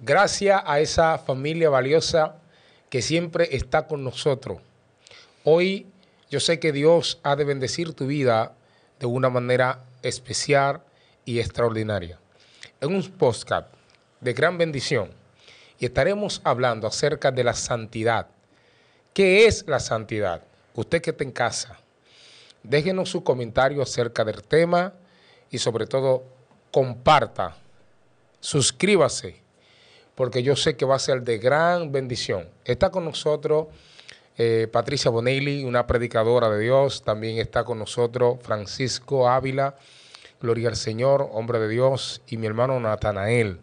Gracias a esa familia valiosa que siempre está con nosotros. Hoy yo sé que Dios ha de bendecir tu vida de una manera especial y extraordinaria. En un podcast de gran bendición y estaremos hablando acerca de la santidad. ¿Qué es la santidad? Usted que está en casa, déjenos su comentario acerca del tema y sobre todo comparta, suscríbase, porque yo sé que va a ser de gran bendición. Está con nosotros Patricia Bonelli, una predicadora de Dios. También está con nosotros Francisco Ávila, gloria al Señor, hombre de Dios, y mi hermano Natanael.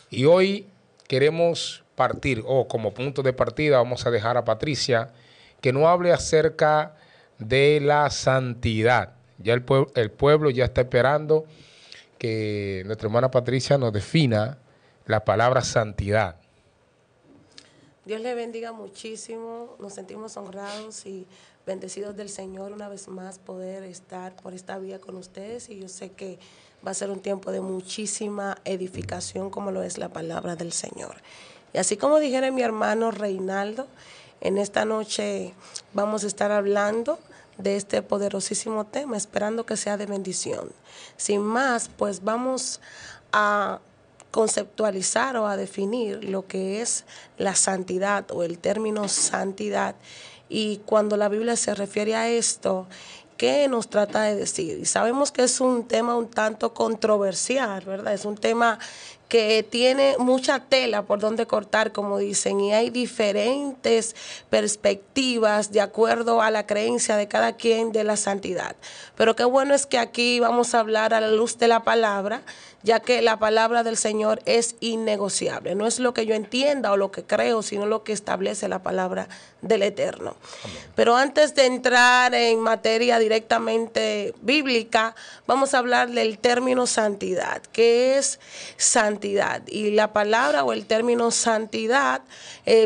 Y hoy queremos partir, como punto de partida, vamos a dejar a Patricia que nos hable acerca de la santidad. Ya el pueblo ya está esperando que nuestra hermana Patricia nos defina la palabra santidad. Dios le bendiga muchísimo, nos sentimos honrados y bendecidos del Señor una vez más poder estar por esta vía con ustedes, y yo sé que va a ser un tiempo de muchísima edificación como lo es la palabra del Señor. Y así como dijera mi hermano Reinaldo, en esta noche vamos a estar hablando de este poderosísimo tema, esperando que sea de bendición. Sin más, pues vamos a conceptualizar o a definir lo que es la santidad o el término santidad. Y cuando la Biblia se refiere a esto, ¿qué nos trata de decir? Y sabemos que es un tema un tanto controversial, ¿verdad? Es un tema que tiene mucha tela por donde cortar, como dicen, y hay diferentes perspectivas de acuerdo a la creencia de cada quien de la santidad. Pero qué bueno es que aquí vamos a hablar a la luz de la palabra, ya que la palabra del Señor es innegociable. No es lo que yo entienda o lo que creo, sino lo que establece la palabra del Eterno. Amén. Pero antes de entrar en materia directamente bíblica, vamos a hablar del término santidad. ¿Qué es santidad? Y la palabra o el término santidad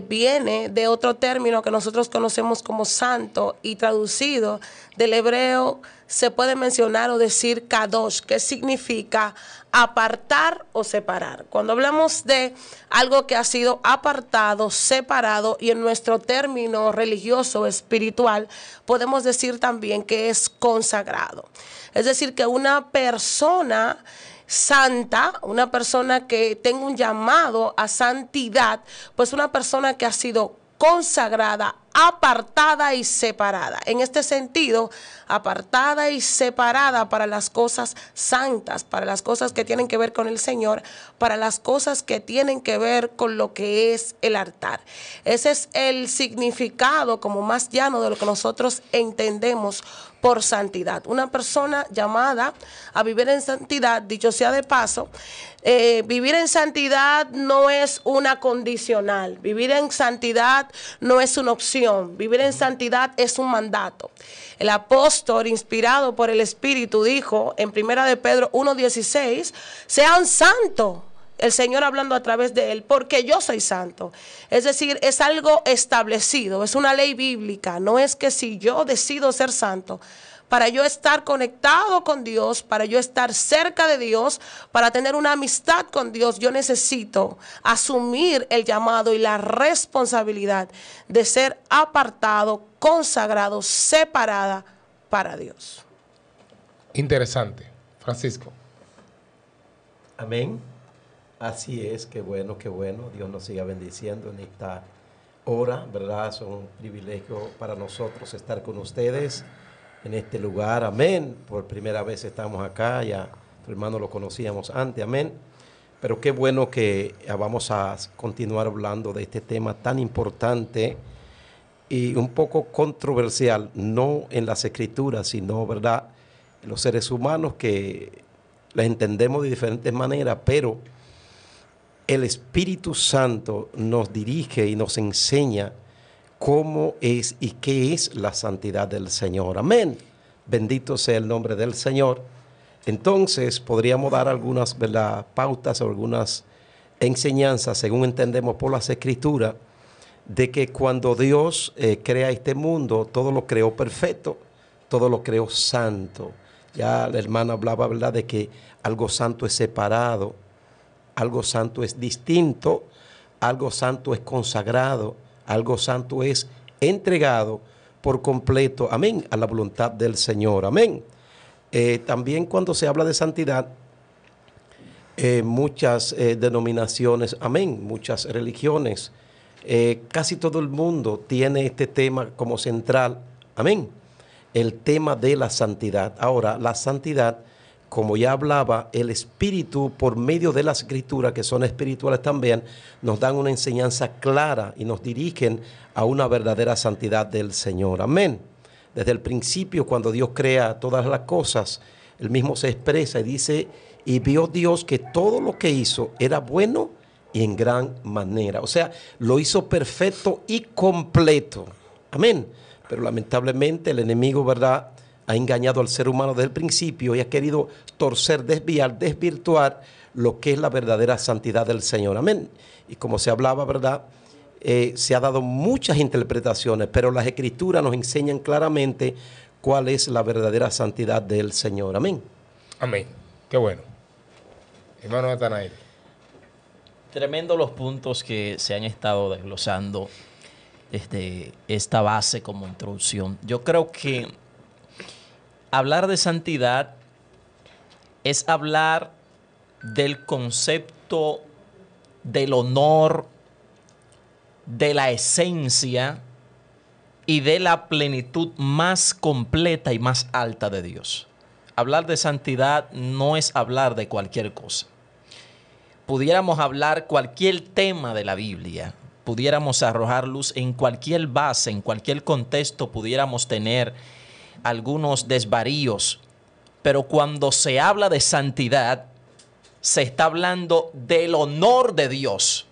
viene de otro término que nosotros conocemos como santo, y traducido del hebreo se puede mencionar o decir kadosh, que significa apartar o separar. Cuando hablamos de algo que ha sido apartado, separado, y en nuestro término religioso espiritual podemos decir también que es consagrado. Es decir, que una persona santa, una persona que tenga un llamado a santidad, pues una persona que ha sido consagrada, apartada y separada. En este sentido, apartada y separada para las cosas santas, para las cosas que tienen que ver con el Señor, para las cosas que tienen que ver con lo que es el altar. Ese es el significado como más llano de lo que nosotros entendemos por santidad. Una persona llamada a vivir en santidad, dicho sea de paso, vivir en santidad no es una condicional, vivir en santidad no es una opción, vivir en santidad es un mandato. El apóstol, inspirado por el Espíritu, dijo en 1 de Pedro 1:16, sean santos. El Señor hablando a través de él, porque yo soy santo. Es decir, es algo establecido, es una ley bíblica. No es que si yo decido ser santo, para yo estar conectado con Dios, para yo estar cerca de Dios, para tener una amistad con Dios, yo necesito asumir el llamado y la responsabilidad de ser apartado, consagrado, separada para Dios. Interesante. Francisco. Amén. Así es, qué bueno, Dios nos siga bendiciendo en esta hora, ¿verdad? Es un privilegio para nosotros estar con ustedes en este lugar, amén. Por primera vez estamos acá, ya tu hermano lo conocíamos antes, amén. Pero qué bueno que vamos a continuar hablando de este tema tan importante y un poco controversial, no en las escrituras, sino, ¿verdad?, en los seres humanos, que las entendemos de diferentes maneras, pero el Espíritu Santo nos dirige y nos enseña cómo es y qué es la santidad del Señor. Amén. Bendito sea el nombre del Señor. Entonces, podríamos dar algunas, ¿verdad?, pautas o algunas enseñanzas, según entendemos por las Escrituras, de que cuando Dios crea este mundo, todo lo creó perfecto, todo lo creó santo. Ya la hermana hablaba, ¿verdad?, de que algo santo es separado, algo santo es distinto, algo santo es consagrado, algo santo es entregado por completo, amén, a la voluntad del Señor, amén. También cuando se habla de santidad, muchas denominaciones, amén, muchas religiones, casi todo el mundo tiene este tema como central, amén, el tema de la santidad. Ahora, la santidad, como ya hablaba, el Espíritu, por medio de las Escrituras, que son espirituales también, nos dan una enseñanza clara y nos dirigen a una verdadera santidad del Señor. Amén. Desde el principio, cuando Dios crea todas las cosas, Él mismo se expresa y dice, y vio Dios que todo lo que hizo era bueno y en gran manera. O sea, lo hizo perfecto y completo. Amén. Pero lamentablemente el enemigo, ¿verdad?, ha engañado al ser humano desde el principio y ha querido torcer, desviar, desvirtuar lo que es la verdadera santidad del Señor. Amén. Y como se hablaba, ¿verdad?, se ha dado muchas interpretaciones, pero las Escrituras nos enseñan claramente cuál es la verdadera santidad del Señor. Amén. Amén. Qué bueno. Hermano Natanael. Tremendo los puntos que se han estado desglosando desde esta base como introducción. Yo creo que hablar de santidad es hablar del concepto del honor, de la esencia y de la plenitud más completa y más alta de Dios. Hablar de santidad no es hablar de cualquier cosa. Pudiéramos hablar cualquier tema de la Biblia, pudiéramos arrojar luz en cualquier base, en cualquier contexto, pudiéramos tener algunos desvaríos, pero cuando se habla de santidad, se está hablando del honor de Dios.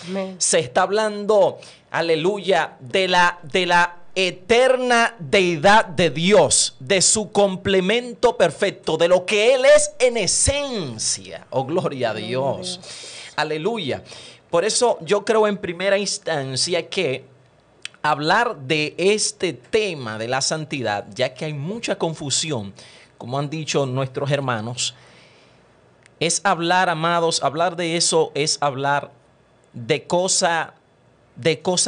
Amén. Se está hablando, aleluya, de la eterna deidad de Dios, de su complemento perfecto, de lo que Él es en esencia. Oh, gloria a Dios. Aleluya. Por eso yo creo en primera instancia que hablar de este tema de la santidad, ya que hay mucha confusión, como han dicho nuestros hermanos, es hablar, amados, hablar de eso es hablar de cosa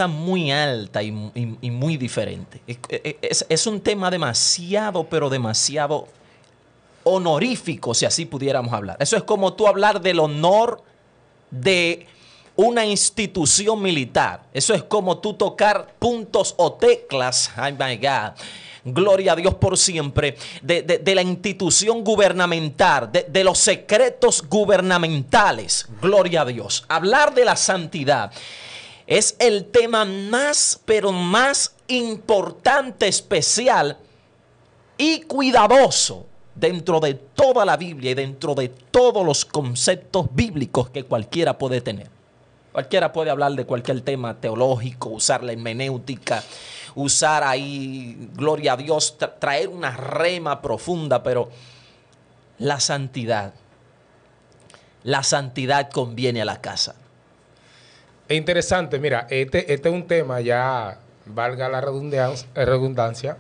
muy alta y muy diferente. Es un tema demasiado, pero demasiado honorífico, si así pudiéramos hablar. Eso es como tú hablar del honor de una institución militar. Eso es como tú tocar puntos o teclas. Ay, my God. Gloria a Dios por siempre. De la institución gubernamental, de los secretos gubernamentales. Gloria a Dios. Hablar de la santidad es el tema más, pero más importante, especial y cuidadoso dentro de toda la Biblia y dentro de todos los conceptos bíblicos que cualquiera puede tener. Cualquiera puede hablar de cualquier tema teológico, usar la hermenéutica, usar ahí, gloria a Dios, traer una rema profunda, pero la santidad conviene a la casa. Es interesante, mira, este es un tema ya, valga la redundancia,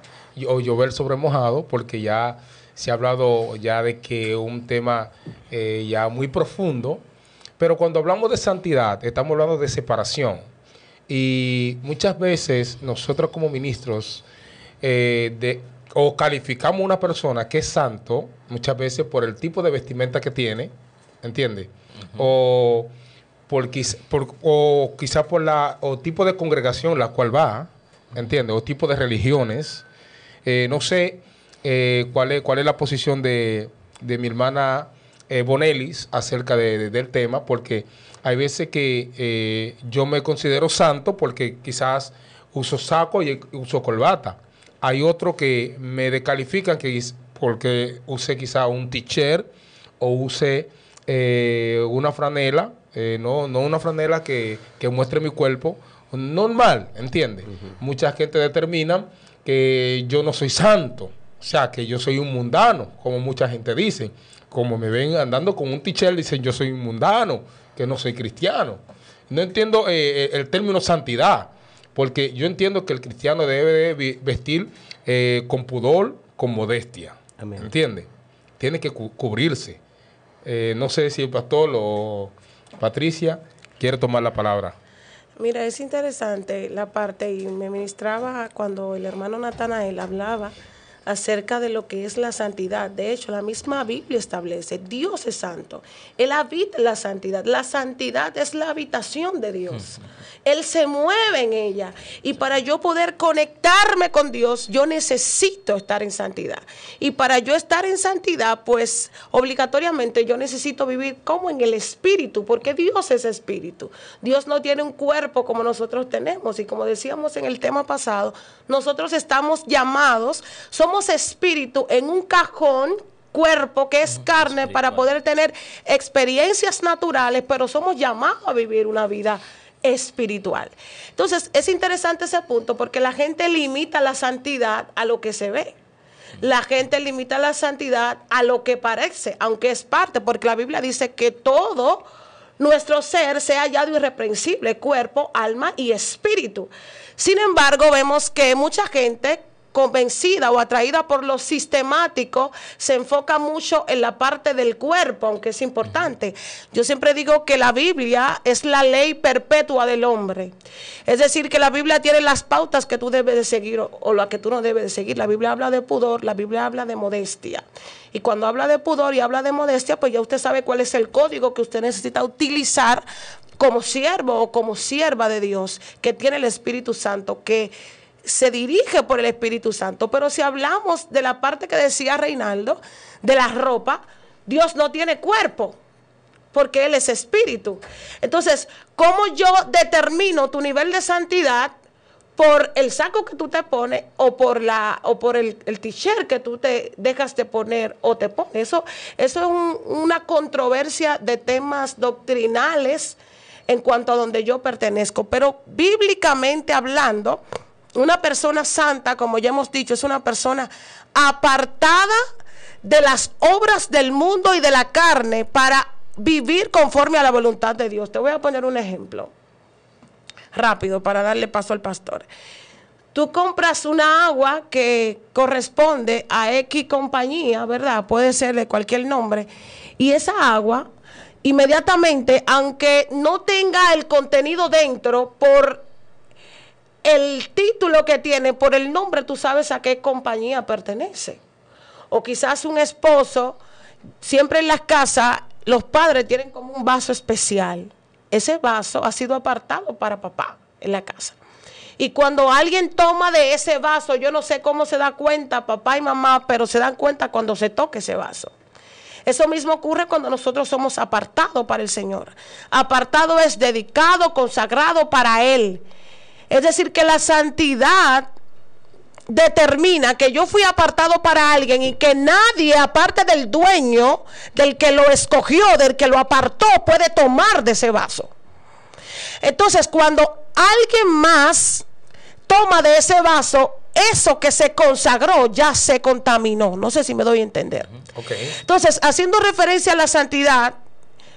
o llover sobre mojado, porque ya se ha hablado ya de que es un tema ya muy profundo, pero cuando hablamos de santidad, estamos hablando de separación. Y muchas veces nosotros como ministros o calificamos a una persona que es santo, muchas veces por el tipo de vestimenta que tiene, ¿entiendes? O quizás por o tipo de congregación la cual va, ¿entiendes? O tipo de religiones. No sé cuál es la posición de mi hermana Bonelis acerca del tema, porque hay veces que yo me considero santo porque quizás uso saco y uso corbata. Hay otros que me descalifican porque use quizás un t-shirt o use una franela, no una franela que muestre mi cuerpo normal, ¿entiendes? Mucha gente determina que yo no soy santo, o sea, que yo soy un mundano, como mucha gente dice. Como me ven andando con un t-shirt, dicen yo soy un mundano, que no soy cristiano. No entiendo el término santidad, porque yo entiendo que el cristiano debe vestir con pudor, con modestia. Amén. ¿Entiendes? Tiene que cubrirse. No sé si el pastor o Patricia quiere tomar la palabra. Mira, es interesante la parte, y me ministraba cuando el hermano Natanael hablaba acerca de lo que es la santidad. De hecho, la misma Biblia establece, Dios es santo, Él habita en la santidad. La santidad es la habitación de Dios. Él se mueve en ella. Y para yo poder conectarme con Dios, yo necesito estar en santidad. Y para yo estar en santidad, pues obligatoriamente yo necesito vivir como en el Espíritu, porque Dios es Espíritu. Dios no tiene un cuerpo como nosotros tenemos. Y como decíamos en el tema pasado, nosotros estamos llamados, somos espíritu en un cajón, cuerpo que es carne, para poder tener experiencias naturales, pero somos llamados a vivir una vida espiritual. Entonces, es interesante ese punto, porque la gente limita la santidad a lo que se ve. La gente limita la santidad a lo que parece, aunque es parte, porque la Biblia dice que todo nuestro ser sea hallado irreprensible, cuerpo, alma y espíritu. Sin embargo, vemos que mucha gente convencida o atraída por lo sistemático se enfoca mucho en la parte del cuerpo, aunque es importante. Yo siempre digo que la Biblia es la ley perpetua del hombre. Es decir, que la Biblia tiene las pautas que tú debes de seguir o las que tú no debes de seguir. La Biblia habla de pudor, la Biblia habla de modestia. Y cuando habla de pudor y habla de modestia, pues ya usted sabe cuál es el código que usted necesita utilizar como siervo o como sierva de Dios, que tiene el Espíritu Santo, que se dirige por el Espíritu Santo. Pero si hablamos de la parte que decía Reinaldo, de la ropa, Dios no tiene cuerpo, porque Él es espíritu. Entonces, ¿cómo yo determno tu nivel de santidad? Por el saco que tú te pones o por el t-shirt que tú te dejas de poner o te pones. Eso es una controversia de temas doctrinales en cuanto a donde yo pertenezco. Pero bíblicamente hablando, una persona santa, como ya hemos dicho, es una persona apartada de las obras del mundo y de la carne para vivir conforme a la voluntad de Dios. Te voy a poner un ejemplo rápido para darle paso al pastor. Tú compras una agua que corresponde a X compañía, ¿verdad? Puede ser de cualquier nombre. Y esa agua, inmediatamente, aunque no tenga el contenido dentro, por el título que tiene, por el nombre, tú sabes a qué compañía pertenece. O quizás un esposo, siempre en las casas, los padres tienen como un vaso especial. Ese vaso ha sido apartado para papá en la casa. Y cuando alguien toma de ese vaso, yo no sé cómo se da cuenta papá y mamá, pero se dan cuenta cuando se toca ese vaso. Eso mismo ocurre cuando nosotros somos apartados para el Señor. Apartado es dedicado, consagrado para Él. Es decir, que la santidad determina que yo fui apartado para alguien y que nadie, aparte del dueño, del que lo escogió, del que lo apartó, puede tomar de ese vaso. Entonces, cuando alguien más toma de ese vaso, eso que se consagró ya se contaminó. No sé si me doy a entender. Okay. Entonces, haciendo referencia a la santidad,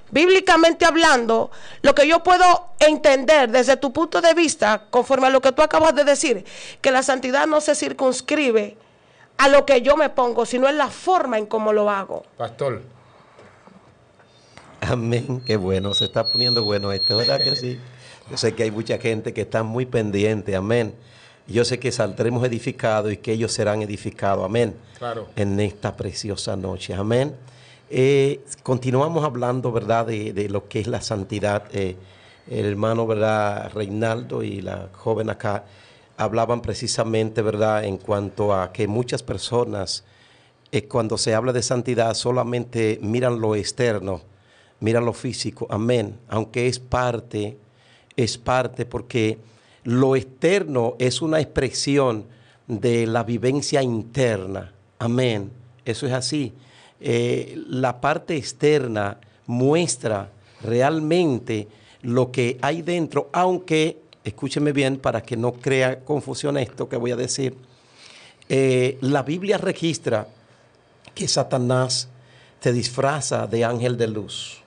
bíblicamente hablando, lo que yo puedo entender desde tu punto de vista, conforme a lo que tú acabas de decir, que la santidad no se circunscribe a lo que yo me pongo, sino en la forma en cómo lo hago. Pastor. Amén, qué bueno, se está poniendo bueno esto, ¿verdad que sí? Yo sé que hay mucha gente que está muy pendiente, amén. Yo sé que saldremos edificados y que ellos serán edificados, amén. Claro. En esta preciosa noche, amén. Continuamos hablando, ¿verdad?, de lo que es la santidad. El hermano, ¿verdad?, Reinaldo y la joven acá hablaban precisamente, ¿verdad?, en cuanto a que muchas personas, cuando se habla de santidad, solamente miran lo externo, miran lo físico, amén, aunque es parte porque lo externo es una expresión de la vivencia interna, amén, eso es así. La parte externa muestra realmente lo que hay dentro, aunque, escúcheme bien para que no crea confusión esto que voy a decir, la Biblia registra que Satanás se disfraza de ángel de luz.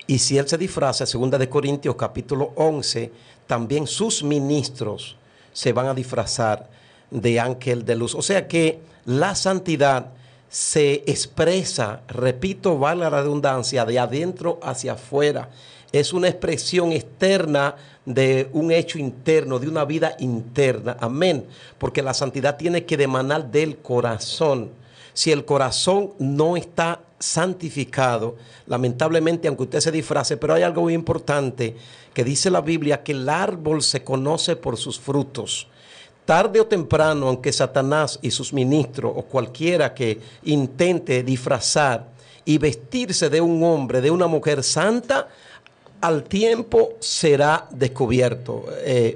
Y si él se disfraza, 2 de Corintios capítulo 11, también sus ministros se van a disfrazar de ángel de luz. O sea que la santidad se expresa, repito, vale la redundancia, de adentro hacia afuera. Es una expresión externa de un hecho interno, de una vida interna. Amén. Porque la santidad tiene que emanar del corazón. Si el corazón no está santificado, lamentablemente, aunque usted se disfrace, pero hay algo muy importante que dice la Biblia, que el árbol se conoce por sus frutos. Tarde o temprano, aunque Satanás y sus ministros o cualquiera que intente disfrazar y vestirse de un hombre, de una mujer santa, al tiempo será descubierto.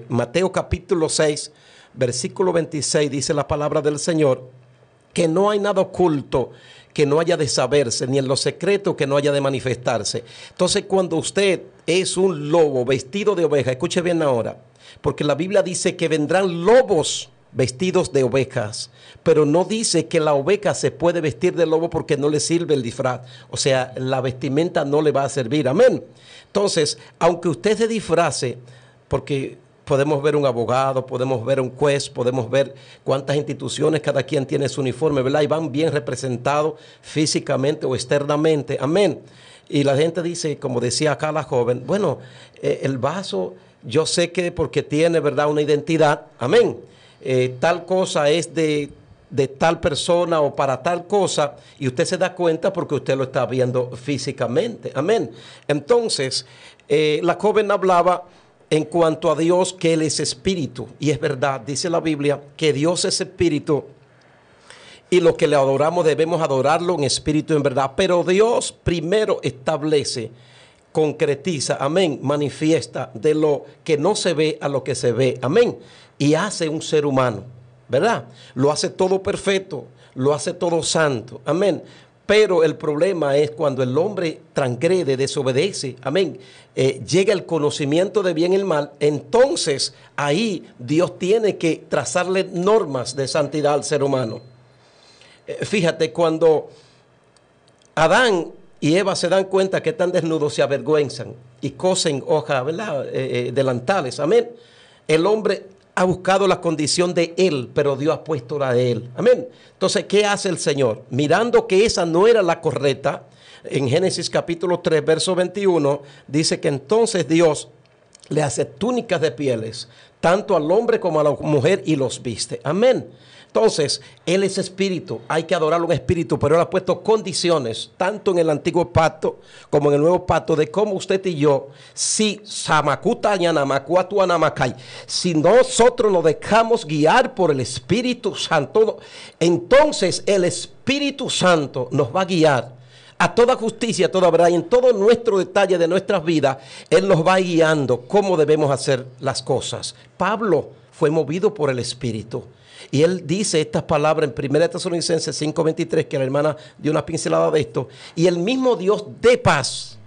Mateo capítulo 6, versículo 26, dice la palabra del Señor, que no hay nada oculto que no haya de saberse, ni en lo secreto que no haya de manifestarse. Entonces, cuando usted es un lobo vestido de oveja, escuche bien ahora, porque la Biblia dice que vendrán lobos vestidos de ovejas, pero no dice que la oveja se puede vestir de lobo porque no le sirve el disfraz. O sea, la vestimenta no le va a servir. Amén. Entonces, aunque usted se disfrace, porque podemos ver un abogado, podemos ver un juez, podemos ver cuántas instituciones, cada quien tiene su uniforme, ¿verdad? Y van bien representados físicamente o externamente. Amén. Y la gente dice, como decía acá la joven, bueno, el vaso, yo sé que porque tiene, ¿verdad?, una identidad. Amén. Tal cosa es de tal persona o para tal cosa, y usted se da cuenta porque usted lo está viendo físicamente. Amén. Entonces, la joven hablaba en cuanto a Dios, que Él es espíritu, y es verdad, dice la Biblia que Dios es espíritu y los que le adoramos debemos adorarlo en espíritu y en verdad, pero Dios primero establece, concretiza, amén, manifiesta de lo que no se ve a lo que se ve, amén, y hace un ser humano, ¿verdad? Lo hace todo perfecto, lo hace todo santo, amén. Pero el problema es cuando el hombre transgrede, desobedece, amén, llega el conocimiento de bien y el mal, entonces ahí Dios tiene que trazarle normas de santidad al ser humano. Fíjate, cuando Adán y Eva se dan cuenta que están desnudos, se avergüenzan y cosen hojas, ¿verdad?, delantales, amén. El hombre ha buscado la condición de él, pero Dios ha puesto la de él. Amén. Entonces, ¿qué hace el Señor? Mirando que esa no era la correcta, en Génesis capítulo 3, verso 21, dice que entonces Dios le hace túnicas de pieles, tanto al hombre como a la mujer, y los viste. Amén. Entonces, Él es espíritu, hay que adorarlo en espíritu, pero Él ha puesto condiciones, tanto en el antiguo pacto como en el nuevo pacto, de cómo usted y yo, si nosotros nos dejamos guiar por el Espíritu Santo, entonces el Espíritu Santo nos va a guiar a toda justicia, a toda verdad, y en todo nuestro detalle de nuestras vidas, Él nos va guiando cómo debemos hacer las cosas. Pablo fue movido por el Espíritu. Y él dice estas palabras en 1 Tesalonicenses 5:23, que la hermana dio una pincelada de esto. Y el mismo Dios de paz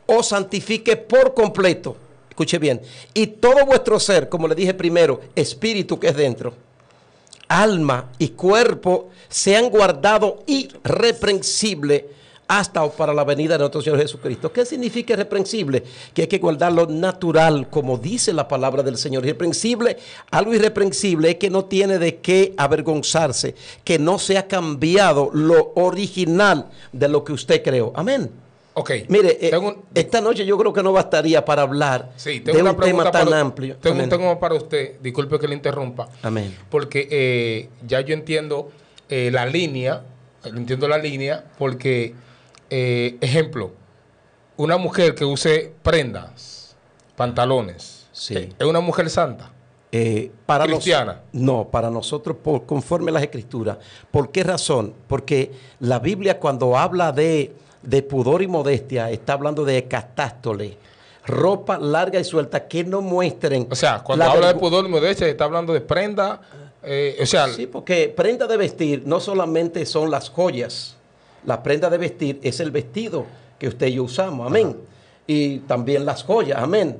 os santifique por completo. Escuche bien. Y todo vuestro ser, como le dije primero, espíritu que es dentro, alma y cuerpo, sean guardados irreprensibles hasta o para la venida de nuestro Señor Jesucristo. ¿Qué significa irreprensible? Que hay que guardarlo natural, como dice la palabra del Señor. Irreprensible, algo irreprensible es que no tiene de qué avergonzarse, que no se ha cambiado lo original de lo que usted creó. Amén. Ok. Mire, esta noche yo creo que no bastaría para hablar de un tema tan amplio. Tengo un tema para usted, disculpe que le interrumpa. Amén. Porque ya yo entiendo la línea, porque... ejemplo, una mujer que use prendas, pantalones, sí, ¿es una mujer santa? Para ¿cristiana? No, para nosotros, conforme a las Escrituras. ¿Por qué razón? Porque la Biblia, cuando habla de pudor y modestia, está hablando de catástole, ropa larga y suelta que no muestren. O sea, cuando habla de pudor y modestia, está hablando de prenda. Sí, porque prenda de vestir no solamente son las joyas. La prenda de vestir es el vestido que usted y yo usamos, amén. Ajá. Y también las joyas, amén.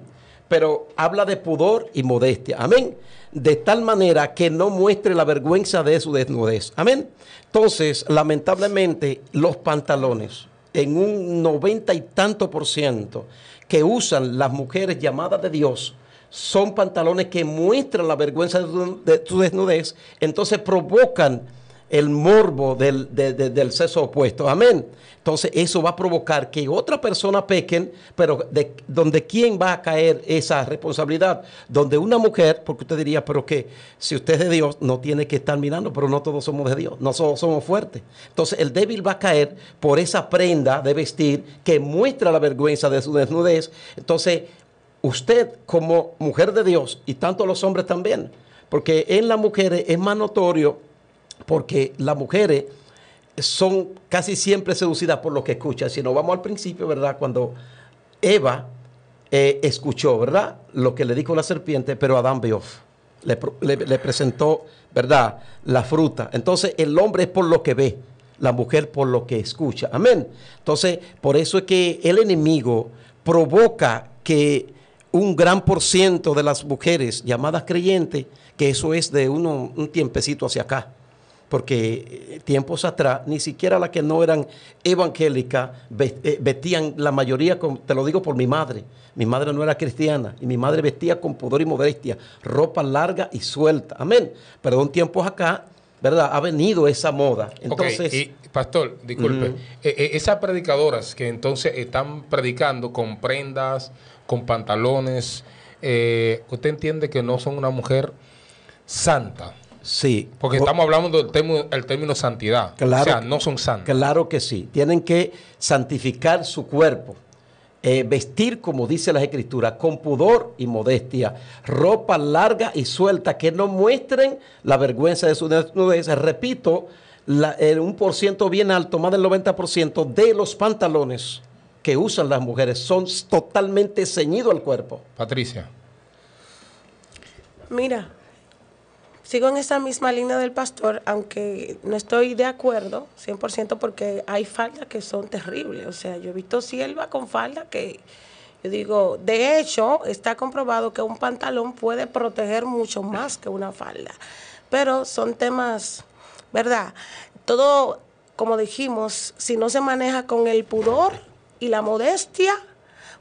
Pero habla de pudor y modestia, amén. De tal manera que no muestre la vergüenza de su desnudez, amén. Entonces, lamentablemente, los pantalones, en un 90 y tanto % que usan las mujeres llamadas de Dios, son pantalones que muestran la vergüenza de su desnudez, entonces provocan el morbo del sexo opuesto. Amén. Entonces eso va a provocar que otra persona pequen, pero donde quién va a caer esa responsabilidad, donde una mujer, porque usted diría, pero que si usted es de Dios no tiene que estar mirando, pero no todos somos de Dios, no todos somos fuertes. Entonces el débil va a caer por esa prenda de vestir que muestra la vergüenza de su desnudez. Entonces usted como mujer de Dios, y tanto los hombres también, porque en las mujeres es más notorio, porque las mujeres son casi siempre seducidas por lo que escuchan. Si nos vamos al principio, ¿verdad? Cuando Eva escuchó, ¿verdad? Lo que le dijo la serpiente, pero Adán vio, le presentó, ¿verdad? La fruta. Entonces el hombre es por lo que ve, la mujer por lo que escucha. Amén. Entonces por eso es que el enemigo provoca que un gran por ciento de las mujeres llamadas creyentes, que eso es de un tiempecito hacia acá, porque tiempos atrás, ni siquiera las que no eran evangélicas vestían la mayoría, te lo digo por mi madre no era cristiana, y mi madre vestía con pudor y modestia, ropa larga y suelta, amén, pero de un tiempo acá, ¿verdad? Ha venido esa moda. Entonces, y, pastor, disculpe, esas predicadoras que entonces están predicando con prendas, con pantalones, ¿usted entiende que no son una mujer santa? Sí. Porque estamos hablando del término santidad. Claro, o sea, no son santas. Claro que sí. Tienen que santificar su cuerpo. Vestir, como dice las Escrituras, con pudor y modestia. Ropa larga y suelta, que no muestren la vergüenza de su desnudez. Repito, un por ciento bien alto, más del 90% de los pantalones que usan las mujeres son totalmente ceñidos al cuerpo. Patricia. Mira, sigo en esa misma línea del pastor, aunque no estoy de acuerdo 100% porque hay faldas que son terribles. O sea, yo he visto sierva con falda que, yo digo, de hecho, está comprobado que un pantalón puede proteger mucho más que una falda. Pero son temas, ¿verdad? Todo, como dijimos, si no se maneja con el pudor y la modestia,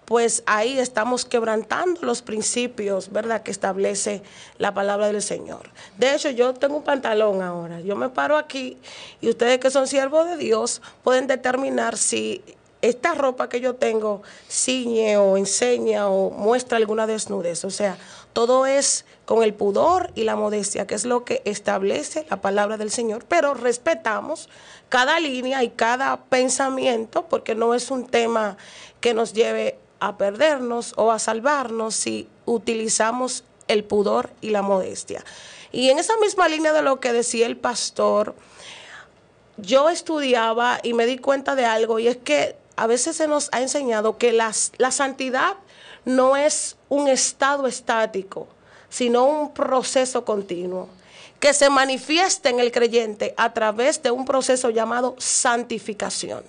pues ahí estamos quebrantando los principios, ¿verdad?, que establece la palabra del Señor. De hecho, yo tengo un pantalón ahora. Yo me paro aquí y ustedes que son siervos de Dios pueden determinar si esta ropa que yo tengo ciñe o enseña o muestra alguna desnudez. O sea, todo es con el pudor y la modestia, que es lo que establece la palabra del Señor. Pero respetamos cada línea y cada pensamiento, porque no es un tema que nos lleve a perdernos o a salvarnos si utilizamos el pudor y la modestia. Y en esa misma línea de lo que decía el pastor, yo estudiaba y me di cuenta de algo, y es que a veces se nos ha enseñado que la santidad no es un estado estático, sino un proceso continuo, que se manifiesta en el creyente a través de un proceso llamado santificación.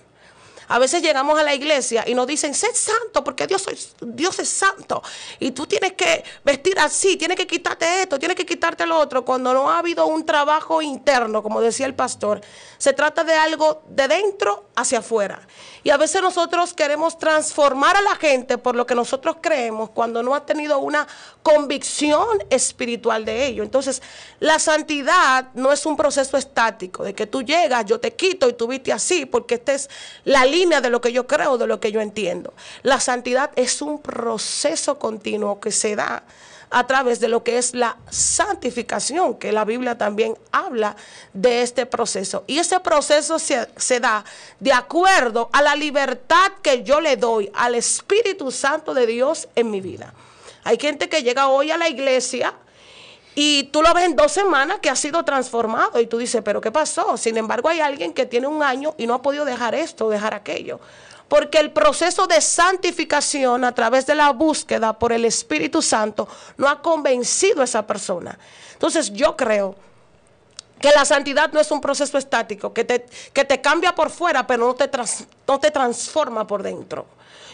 A veces llegamos a la iglesia y nos dicen, sé santo porque Dios es santo. Y tú tienes que vestir así, tienes que quitarte esto, tienes que quitarte lo otro. Cuando no ha habido un trabajo interno, como decía el pastor, se trata de algo de dentro hacia afuera. Y a veces nosotros queremos transformar a la gente por lo que nosotros creemos cuando no ha tenido una convicción espiritual de ello. Entonces, la santidad no es un proceso estático, de que tú llegas, yo te quito y tú viste así, porque esta es la línea de lo que yo creo, de lo que yo entiendo. La santidad es un proceso continuo que se da a través de lo que es la santificación, que la Biblia también habla de este proceso. Y ese proceso se da de acuerdo a la libertad que yo le doy al Espíritu Santo de Dios en mi vida. Hay gente que llega hoy a la iglesia y tú lo ves en 2 semanas que ha sido transformado y tú dices, ¿pero qué pasó? Sin embargo, hay alguien que tiene 1 año y no ha podido dejar esto, dejar aquello. Porque el proceso de santificación a través de la búsqueda por el Espíritu Santo no ha convencido a esa persona. Entonces yo creo que la santidad no es un proceso estático, que te cambia por fuera, pero no te transforma por dentro.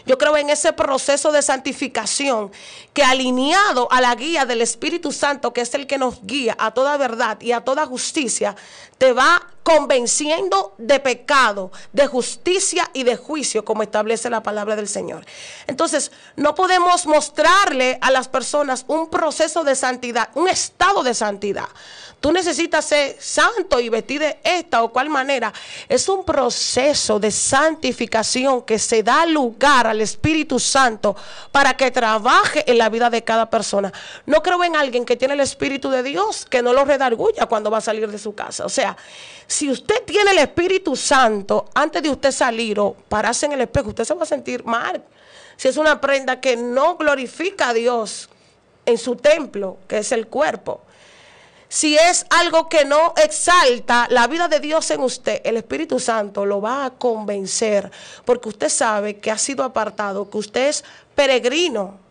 Yo creo en ese proceso de santificación que, alineado a la guía del Espíritu Santo, que es el que nos guía a toda verdad y a toda justicia, te va convenciendo de pecado, de justicia y de juicio, como establece la palabra del Señor. Entonces, no podemos mostrarle a las personas un proceso de santidad, un estado de santidad. Tú necesitas ser santo y vestir de esta o cual manera. Es un proceso de santificación que se da lugar al Espíritu Santo para que trabaje en la vida de cada persona. No creo en alguien que tiene el Espíritu de Dios que no lo redarguya cuando va a salir de su casa. O sea, si usted tiene el Espíritu Santo, antes de usted salir o pararse en el espejo, usted se va a sentir mal. Si es una prenda que no glorifica a Dios en su templo, que es el cuerpo. Si es algo que no exalta la vida de Dios en usted, el Espíritu Santo lo va a convencer, porque usted sabe que ha sido apartado, que usted es peregrino.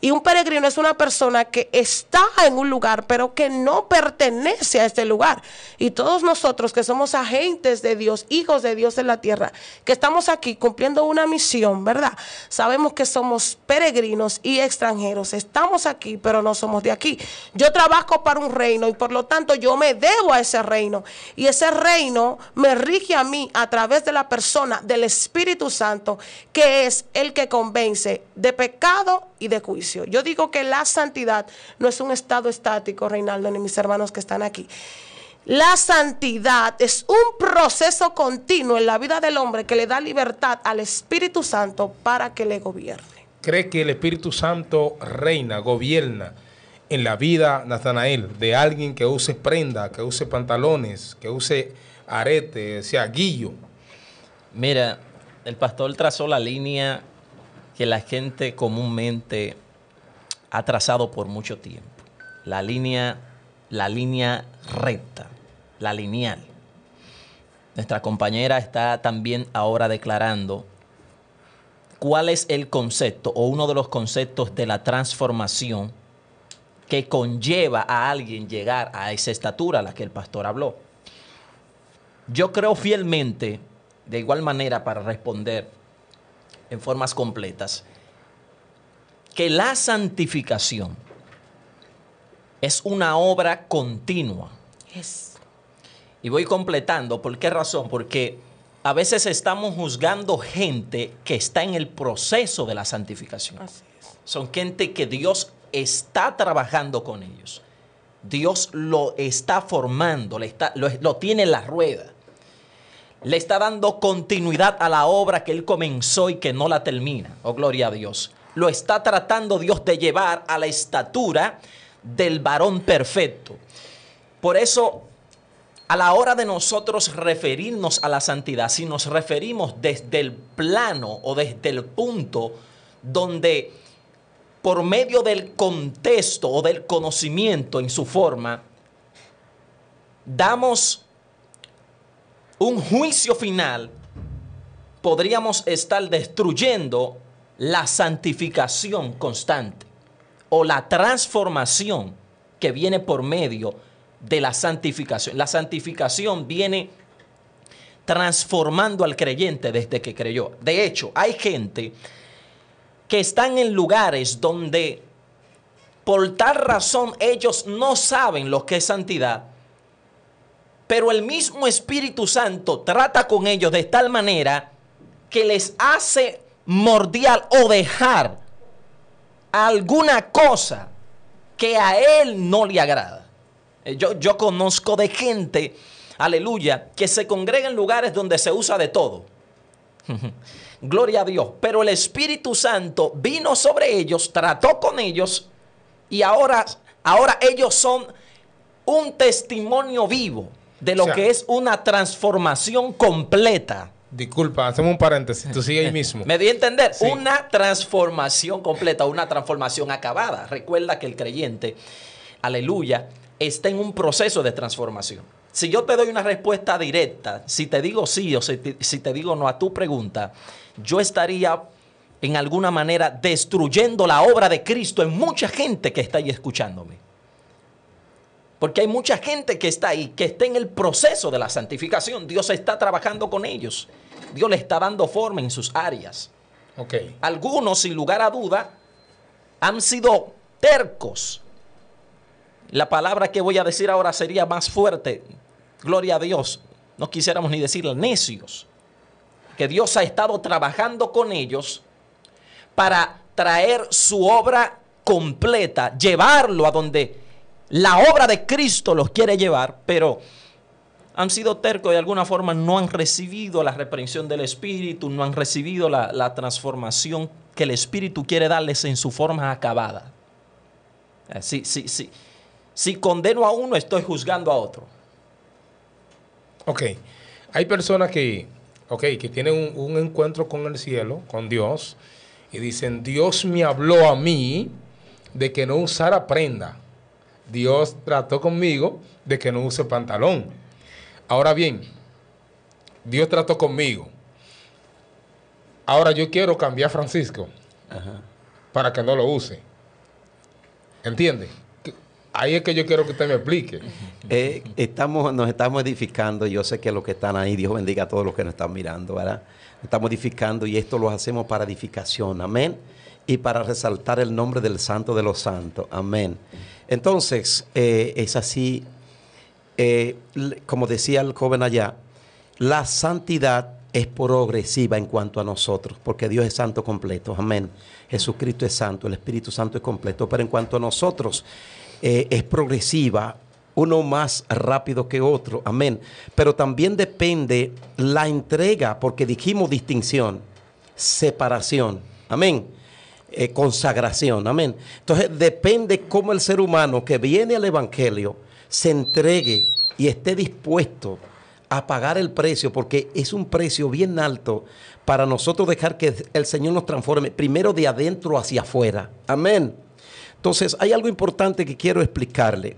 Y un peregrino es una persona que está en un lugar, pero que no pertenece a este lugar. Y todos nosotros que somos agentes de Dios, hijos de Dios en la tierra, que estamos aquí cumpliendo una misión, ¿verdad? Sabemos que somos peregrinos y extranjeros. Estamos aquí, pero no somos de aquí. Yo trabajo para un reino y por lo tanto yo me debo a ese reino. Y ese reino me rige a mí a través de la persona del Espíritu Santo, que es el que convence de pecado y de juicio. Yo digo que la santidad no es un estado estático, Reinaldo, ni mis hermanos que están aquí. La santidad es un proceso continuo en la vida del hombre que le da libertad al Espíritu Santo para que le gobierne. ¿Cree que el Espíritu Santo reina, gobierna en la vida, Natanael, de alguien que use prenda, que use pantalones, que use arete, sea guillo? Mira, el pastor trazó la línea que la gente comúnmente ha trazado por mucho tiempo. La línea recta, la lineal. Nuestra compañera está también ahora declarando cuál es el concepto o uno de los conceptos de la transformación que conlleva a alguien llegar a esa estatura a la que el pastor habló. Yo creo fielmente, de igual manera para responder en formas completas, que la santificación es una obra continua. Yes. Y voy completando. ¿Por qué razón? Porque a veces estamos juzgando gente que está en el proceso de la santificación. Así es. Son gente que Dios está trabajando con ellos. Dios lo está formando, lo tiene en la rueda. Le está dando continuidad a la obra que Él comenzó y que no la termina. Oh, gloria a Dios. Lo está tratando Dios de llevar a la estatura del varón perfecto. Por eso, a la hora de nosotros referirnos a la santidad, si nos referimos desde el plano o desde el punto donde por medio del contexto o del conocimiento en su forma, damos un juicio final, podríamos estar destruyendo la santificación constante o la transformación que viene por medio de la santificación. La santificación viene transformando al creyente desde que creyó. De hecho, hay gente que están en lugares donde por tal razón ellos no saben lo que es santidad, pero el mismo Espíritu Santo trata con ellos de tal manera que les hace mordial o dejar alguna cosa que a Él no le agrada. Yo conozco de gente, aleluya, que se congrega en lugares donde se usa de todo. Gloria a Dios. Pero el Espíritu Santo vino sobre ellos, trató con ellos y ahora ellos son un testimonio vivo de lo que es una transformación completa. Disculpa, hacemos un paréntesis. Tú sigue ahí mismo. ¿Me di a entender? Sí. Una transformación completa, una transformación acabada. Recuerda que el creyente, aleluya, está en un proceso de transformación. Si yo te doy una respuesta directa, si te digo sí o si te digo no a tu pregunta, yo estaría en alguna manera destruyendo la obra de Cristo en mucha gente que está ahí escuchándome. Porque hay mucha gente que está ahí, que está en el proceso de la santificación. Dios está trabajando con ellos. Dios le está dando forma en sus áreas. Okay. Algunos, sin lugar a duda, han sido tercos. La palabra que voy a decir ahora sería más fuerte. Gloria a Dios. no quisiéramos ni decir necios, que Dios ha estado trabajando con ellos para traer su obra completa, llevarlo a donde la obra de Cristo los quiere llevar, pero han sido tercos y de alguna forma no han recibido la reprensión del Espíritu, no han recibido la transformación que el Espíritu quiere darles en su forma acabada. Si condeno a uno, estoy juzgando a otro. Ok, hay personas que tienen un encuentro con el cielo, con Dios, y dicen, Dios me habló a mí de que no usara prenda. Dios trató conmigo de que no use pantalón. Ahora bien, Dios trató conmigo. Ahora yo quiero cambiar a Francisco para que no lo use. ¿Entiende? Ahí es que yo quiero que usted me explique. Nos estamos edificando. Yo sé que los que están ahí, Dios bendiga a todos los que nos están mirando, ¿verdad? Estamos edificando y esto lo hacemos para edificación. Amén. Y para resaltar el nombre del Santo de los Santos. Amén. Entonces, es así. Como decía el joven allá, la santidad es progresiva en cuanto a nosotros, porque Dios es santo completo, amén. Jesucristo es santo, el Espíritu Santo es completo, pero en cuanto a nosotros es progresiva, uno más rápido que otro, amén. Pero también depende la entrega, porque dijimos distinción, separación, amén. Consagración, amén. Entonces depende cómo el ser humano que viene al Evangelio se entregue y esté dispuesto a pagar el precio, porque es un precio bien alto para nosotros dejar que el Señor nos transforme primero de adentro hacia afuera. Amén. Entonces hay algo importante que quiero explicarle.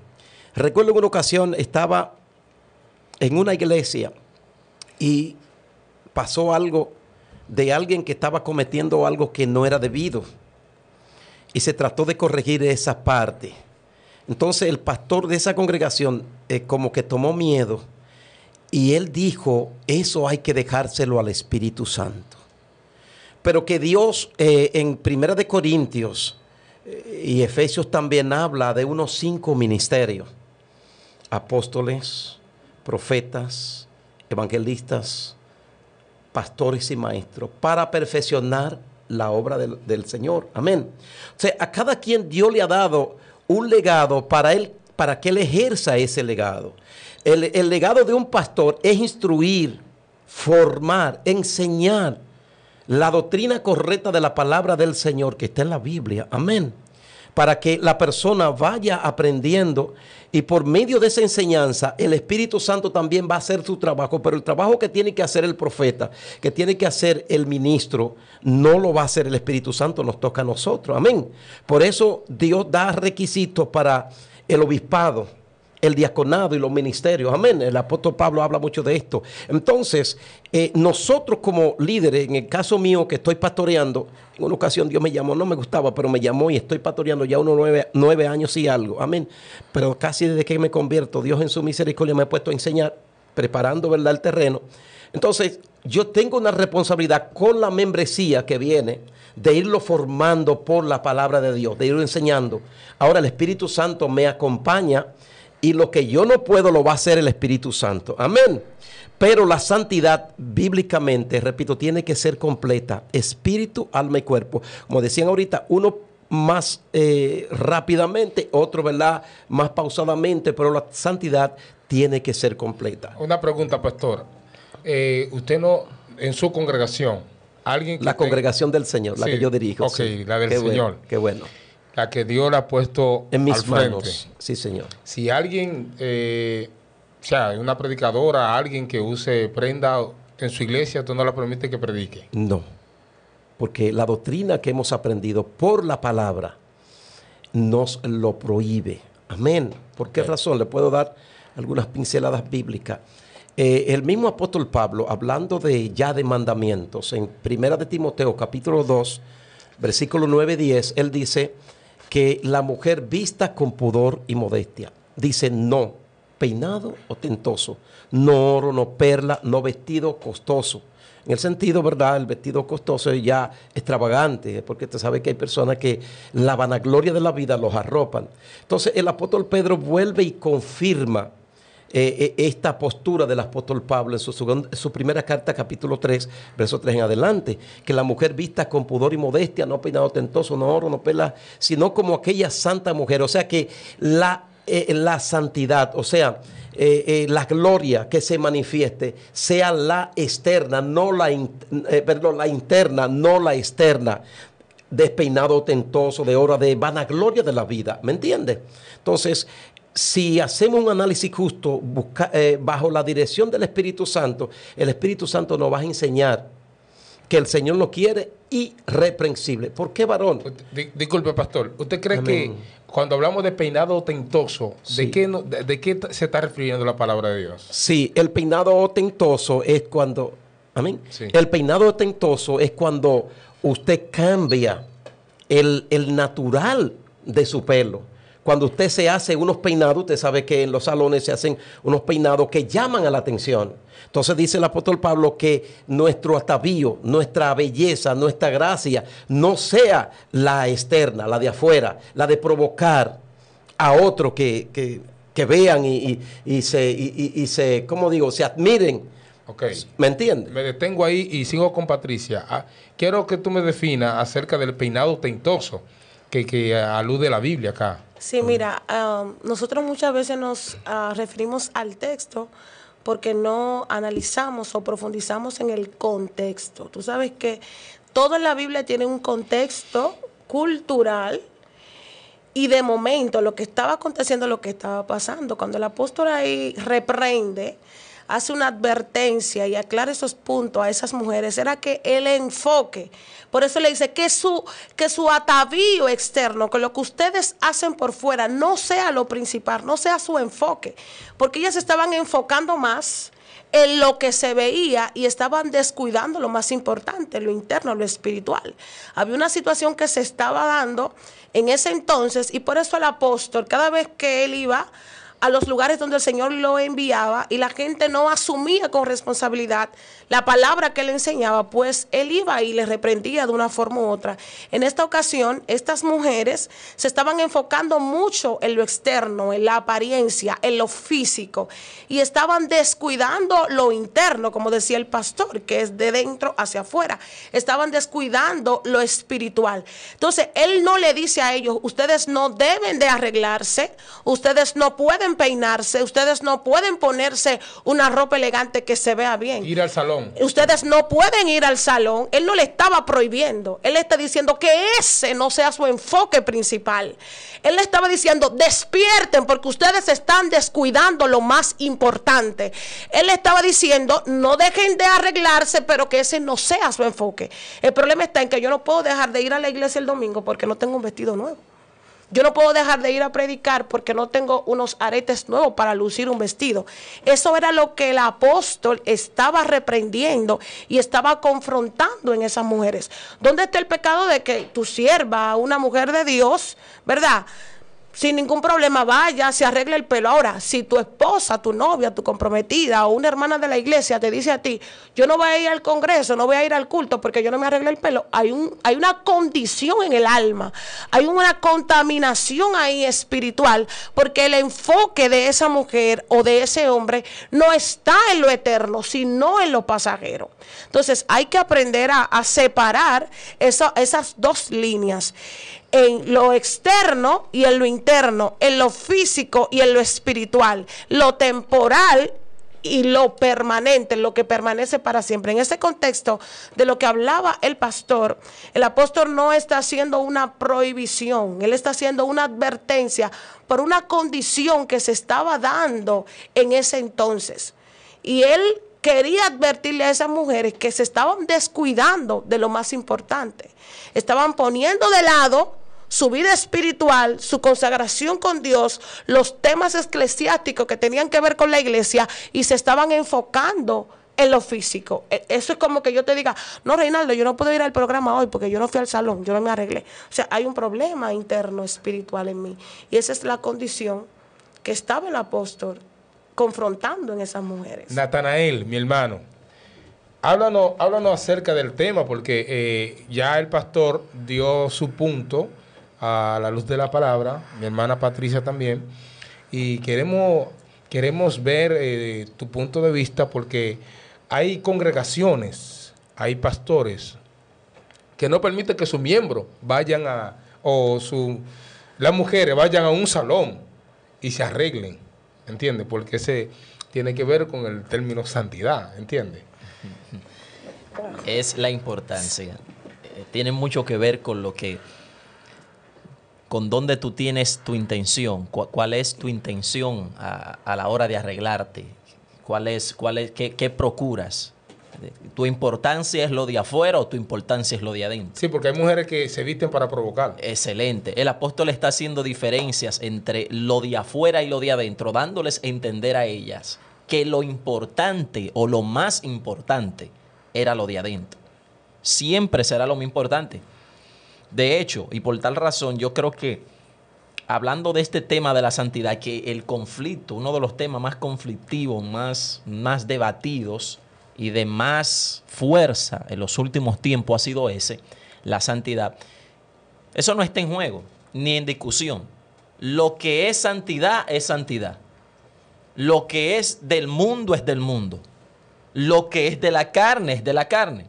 Recuerdo en una ocasión estaba en una iglesia y pasó algo de alguien que estaba cometiendo algo que no era debido y se trató de corregir esa parte. Entonces el pastor de esa congregación como que tomó miedo y él dijo, eso hay que dejárselo al Espíritu Santo. Pero que Dios en 1 de Corintios y Efesios también habla de unos 5 ministerios. Apóstoles, profetas, evangelistas, pastores y maestros, para perfeccionar la obra del Señor. Amén. O sea, a cada quien Dios le ha dado un legado para que él ejerza ese legado. El legado de un pastor es instruir, formar, enseñar la doctrina correcta de la palabra del Señor que está en la Biblia. Amén. Para que la persona vaya aprendiendo y por medio de esa enseñanza el Espíritu Santo también va a hacer su trabajo, pero el trabajo que tiene que hacer el profeta, que tiene que hacer el ministro, no lo va a hacer el Espíritu Santo, nos toca a nosotros. Amén. Por eso Dios da requisitos para el obispado, el diaconado y los ministerios. Amén. El apóstol Pablo habla mucho de esto. Entonces, nosotros como líderes, en el caso mío que estoy pastoreando, en una ocasión Dios me llamó, no me gustaba, pero me llamó y estoy pastoreando ya unos 9 años y algo. Amén. Pero casi desde que me convierto, Dios en su misericordia me ha puesto a enseñar, preparando, ¿verdad?, el terreno. Entonces, yo tengo una responsabilidad con la membresía que viene de irlo formando por la palabra de Dios, de irlo enseñando. Ahora el Espíritu Santo me acompaña y lo que yo no puedo lo va a hacer el Espíritu Santo. Amén. Pero la santidad bíblicamente, repito, tiene que ser completa. Espíritu, alma y cuerpo. Como decían ahorita, uno más rápidamente, otro, ¿verdad?, más pausadamente, pero la santidad tiene que ser completa. Una pregunta, pastor. Usted no, en su congregación, alguien que la congregación del Señor, la sí, que yo dirijo. Ok, sí. La del Señor. Bueno, qué bueno. La que Dios la ha puesto en mis al frente. Manos. Sí, Señor. Si alguien, o sea, una predicadora, alguien que use prenda en su iglesia, ¿tú no la permite que predique? No, porque la doctrina que hemos aprendido por la palabra nos lo prohíbe. Amén. ¿Por qué razón? Le puedo dar algunas pinceladas bíblicas. El mismo apóstol Pablo, hablando de mandamientos, en 1 de Timoteo, capítulo 2, versículo 9-10, él dice que la mujer vista con pudor y modestia. Dice no peinado ostentoso, no oro, no perla, no vestido costoso. En el sentido, ¿verdad?, el vestido costoso es ya extravagante, porque usted sabe que hay personas que la vanagloria de la vida los arropan. Entonces el apóstol Pedro vuelve y confirma esta postura del apóstol Pablo en su primera carta, capítulo 3, verso 3 en adelante, que la mujer vista con pudor y modestia, no peinado ostentoso, no oro, no pela, sino como aquella santa mujer. O sea que la santidad, o sea, la gloria que se manifieste sea la externa, no la interna, no la externa, despeinado ostentoso, de hora de vanagloria de la vida, ¿me entiendes? Entonces, si hacemos un análisis justo bajo la dirección del Espíritu Santo, el Espíritu Santo nos va a enseñar que el Señor nos quiere irreprensible. ¿Por qué, varón? Disculpe, pastor. ¿Usted cree que cuando hablamos de peinado ostentoso, Sí. ¿de qué se está refiriendo la palabra de Dios? Sí, el peinado ostentoso es cuando... Amén. Sí. El peinado ostentoso es cuando usted cambia el natural de su pelo. Cuando usted se hace unos peinados, usted sabe que en los salones se hacen unos peinados que llaman a la atención. Entonces dice el apóstol Pablo que nuestro atavío, nuestra belleza, nuestra gracia no sea la externa, la de afuera, la de provocar a otro que vean y se, ¿cómo digo? Se admiren. Ok. ¿Me entiendes? Me detengo ahí y sigo con Patricia. Quiero que tú me definas acerca del peinado ostentoso que alude la Biblia acá. Sí, mira, nosotros muchas veces nos referimos al texto porque no analizamos o profundizamos en el contexto. Tú sabes que todo en la Biblia tiene un contexto cultural y de momento lo que estaba aconteciendo, lo que estaba pasando. Cuando el apóstol ahí reprende, hace una advertencia y aclara esos puntos a esas mujeres, era que el enfoque, por eso le dice que su atavío externo, que lo que ustedes hacen por fuera no sea lo principal, no sea su enfoque, porque ellas estaban enfocando más en lo que se veía y estaban descuidando lo más importante, lo interno, lo espiritual. Había una situación que se estaba dando en ese entonces y por eso el apóstol, cada vez que él iba a los lugares donde el Señor lo enviaba y la gente no asumía con responsabilidad la palabra que él enseñaba, pues él iba y les reprendía de una forma u otra. En esta ocasión, estas mujeres se estaban enfocando mucho en lo externo, en la apariencia, en lo físico, y estaban descuidando lo interno, como decía el pastor, que es de dentro hacia afuera. Estaban descuidando lo espiritual. Entonces, él no le dice a ellos, ustedes no deben de arreglarse, ustedes no pueden peinarse, ustedes no pueden ponerse una ropa elegante que se vea bien. Ir al salón. Ustedes no pueden ir al salón. Él no le estaba prohibiendo. Él le está diciendo que ese no sea su enfoque principal. Él le estaba diciendo, despierten porque ustedes están descuidando lo más importante. Él le estaba diciendo, no dejen de arreglarse, pero que ese no sea su enfoque. El problema está en que yo no puedo dejar de ir a la iglesia el domingo porque no tengo un vestido nuevo. Yo no puedo dejar de ir a predicar porque no tengo unos aretes nuevos para lucir un vestido. Eso era lo que el apóstol estaba reprendiendo y estaba confrontando en esas mujeres. ¿Dónde está el pecado de que tu sierva, una mujer de Dios, verdad, sin ningún problema vaya, se arregle el pelo? Ahora, si tu esposa, tu novia, tu comprometida o una hermana de la iglesia te dice a ti, yo no voy a ir al congreso, no voy a ir al culto porque yo no me arreglé el pelo, hay una condición en el alma, hay una contaminación ahí espiritual, porque el enfoque de esa mujer o de ese hombre no está en lo eterno, sino en lo pasajero. Entonces, hay que aprender a separar esas dos líneas. En lo externo y en lo interno, en lo físico y en lo espiritual, lo temporal y lo permanente, lo que permanece para siempre. En ese contexto de lo que hablaba el pastor, el apóstol no está haciendo una prohibición, él está haciendo una advertencia por una condición que se estaba dando en ese entonces. Y él quería advertirle a esas mujeres que se estaban descuidando de lo más importante. Estaban poniendo de lado su vida espiritual, su consagración con Dios, los temas eclesiásticos que tenían que ver con la iglesia y se estaban enfocando en lo físico. Eso es como que yo te diga, no, Reinaldo, yo no puedo ir al programa hoy porque yo no fui al salón, yo no me arreglé. O sea, hay un problema interno espiritual en mí. Y esa es la condición que estaba el apóstol confrontando en esas mujeres. Natanael, mi hermano, háblanos acerca del tema, porque ya el pastor dio su punto a la luz de la palabra, mi hermana Patricia también, y queremos queremos ver tu punto de vista porque hay congregaciones, hay pastores que no permiten que sus miembros vayan las mujeres vayan a un salón y se arreglen, ¿entiendes? Porque ese tiene que ver con el término santidad, ¿entiendes? Es la importancia. Tiene mucho que ver con con dónde tú tienes tu intención, cuál es tu intención a la hora de arreglarte, qué procuras. ¿Tu importancia es lo de afuera o tu importancia es lo de adentro? Sí, porque hay mujeres que se visten para provocar. Excelente. El apóstol está haciendo diferencias entre lo de afuera y lo de adentro, dándoles a entender a ellas que lo importante o lo más importante era lo de adentro. Siempre será lo más importante. De hecho, y por tal razón, yo creo que hablando de este tema de la santidad, que el conflicto, uno de los temas más conflictivos, más debatidos y de más fuerza en los últimos tiempos ha sido ese, la santidad. Eso no está en juego, ni en discusión. Lo que es santidad es santidad. Lo que es del mundo es del mundo. Lo que es de la carne es de la carne.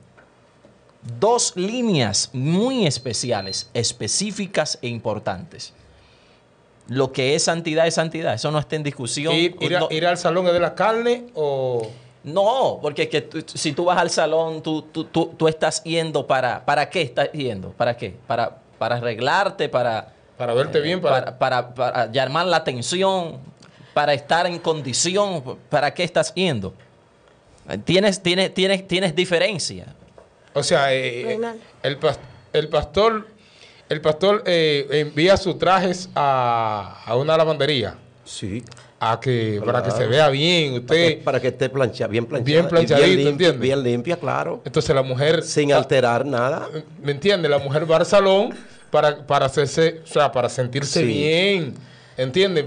Dos líneas muy especiales, específicas e importantes. Lo que es santidad, eso no está en discusión. ¿Ir al salón es de la carne o...? No, porque es que si tú vas al salón, tú estás yendo ¿para qué estás yendo? ¿Para qué? Para arreglarte, para verte bien, para llamar la atención, para estar en condición. ¿Para qué estás yendo? Tienes diferencia. O sea, el pastor envía sus trajes a una lavandería. Sí. Para que se vea bien, usted. Para que esté Bien bien planchada. planchadito, bien limpia, ¿entiendes? Bien limpia, claro. Entonces la mujer. Sin alterar nada. ¿Me entiende? La mujer va al salón para hacerse, o sea, para sentirse bien. ¿Entiendes?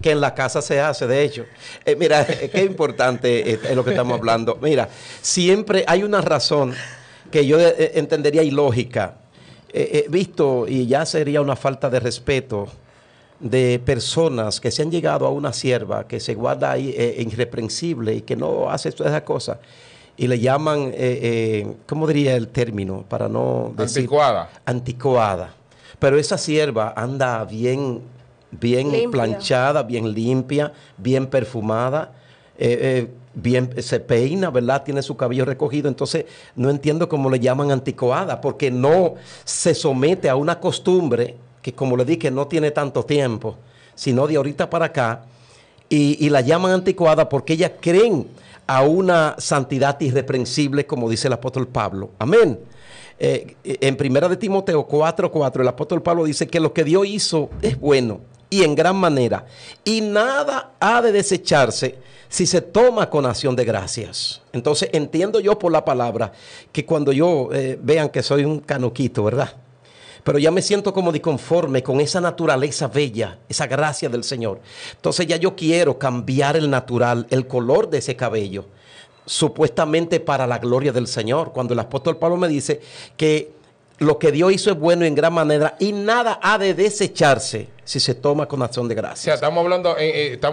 Que en la casa se hace, de hecho. Mira, qué importante es lo que estamos hablando. Mira, siempre hay una razón que yo entendería ilógica. Visto, y ya sería una falta de respeto de personas que se han llegado a una sierva que se guarda ahí irreprensible y que no hace todas esas cosas y le llaman, ¿cómo diría el término? Para no decir... Anticuada. Pero esa sierva anda bien planchada, bien limpia, bien perfumada, bien se peina, ¿verdad? Tiene su cabello recogido. Entonces, no entiendo cómo le llaman anticuada, porque no se somete a una costumbre que, como le dije, no tiene tanto tiempo, sino de ahorita para acá, y la llaman anticuada porque ellas creen a una santidad irreprensible, como dice el apóstol Pablo. Amén. En 1 de Timoteo 4:4, el apóstol Pablo dice que lo que Dios hizo es bueno y en gran manera, y nada ha de desecharse si se toma con acción de gracias. Entonces entiendo yo por la palabra que cuando yo vean que soy un canuquito, ¿verdad? Pero ya me siento como disconforme con esa naturaleza bella, esa gracia del Señor. Entonces ya yo quiero cambiar el natural, el color de ese cabello, supuestamente para la gloria del Señor. Cuando el apóstol Pablo me dice que lo que Dios hizo es bueno en gran manera y nada ha de desecharse si se toma con acción de gracias. O sea, estamos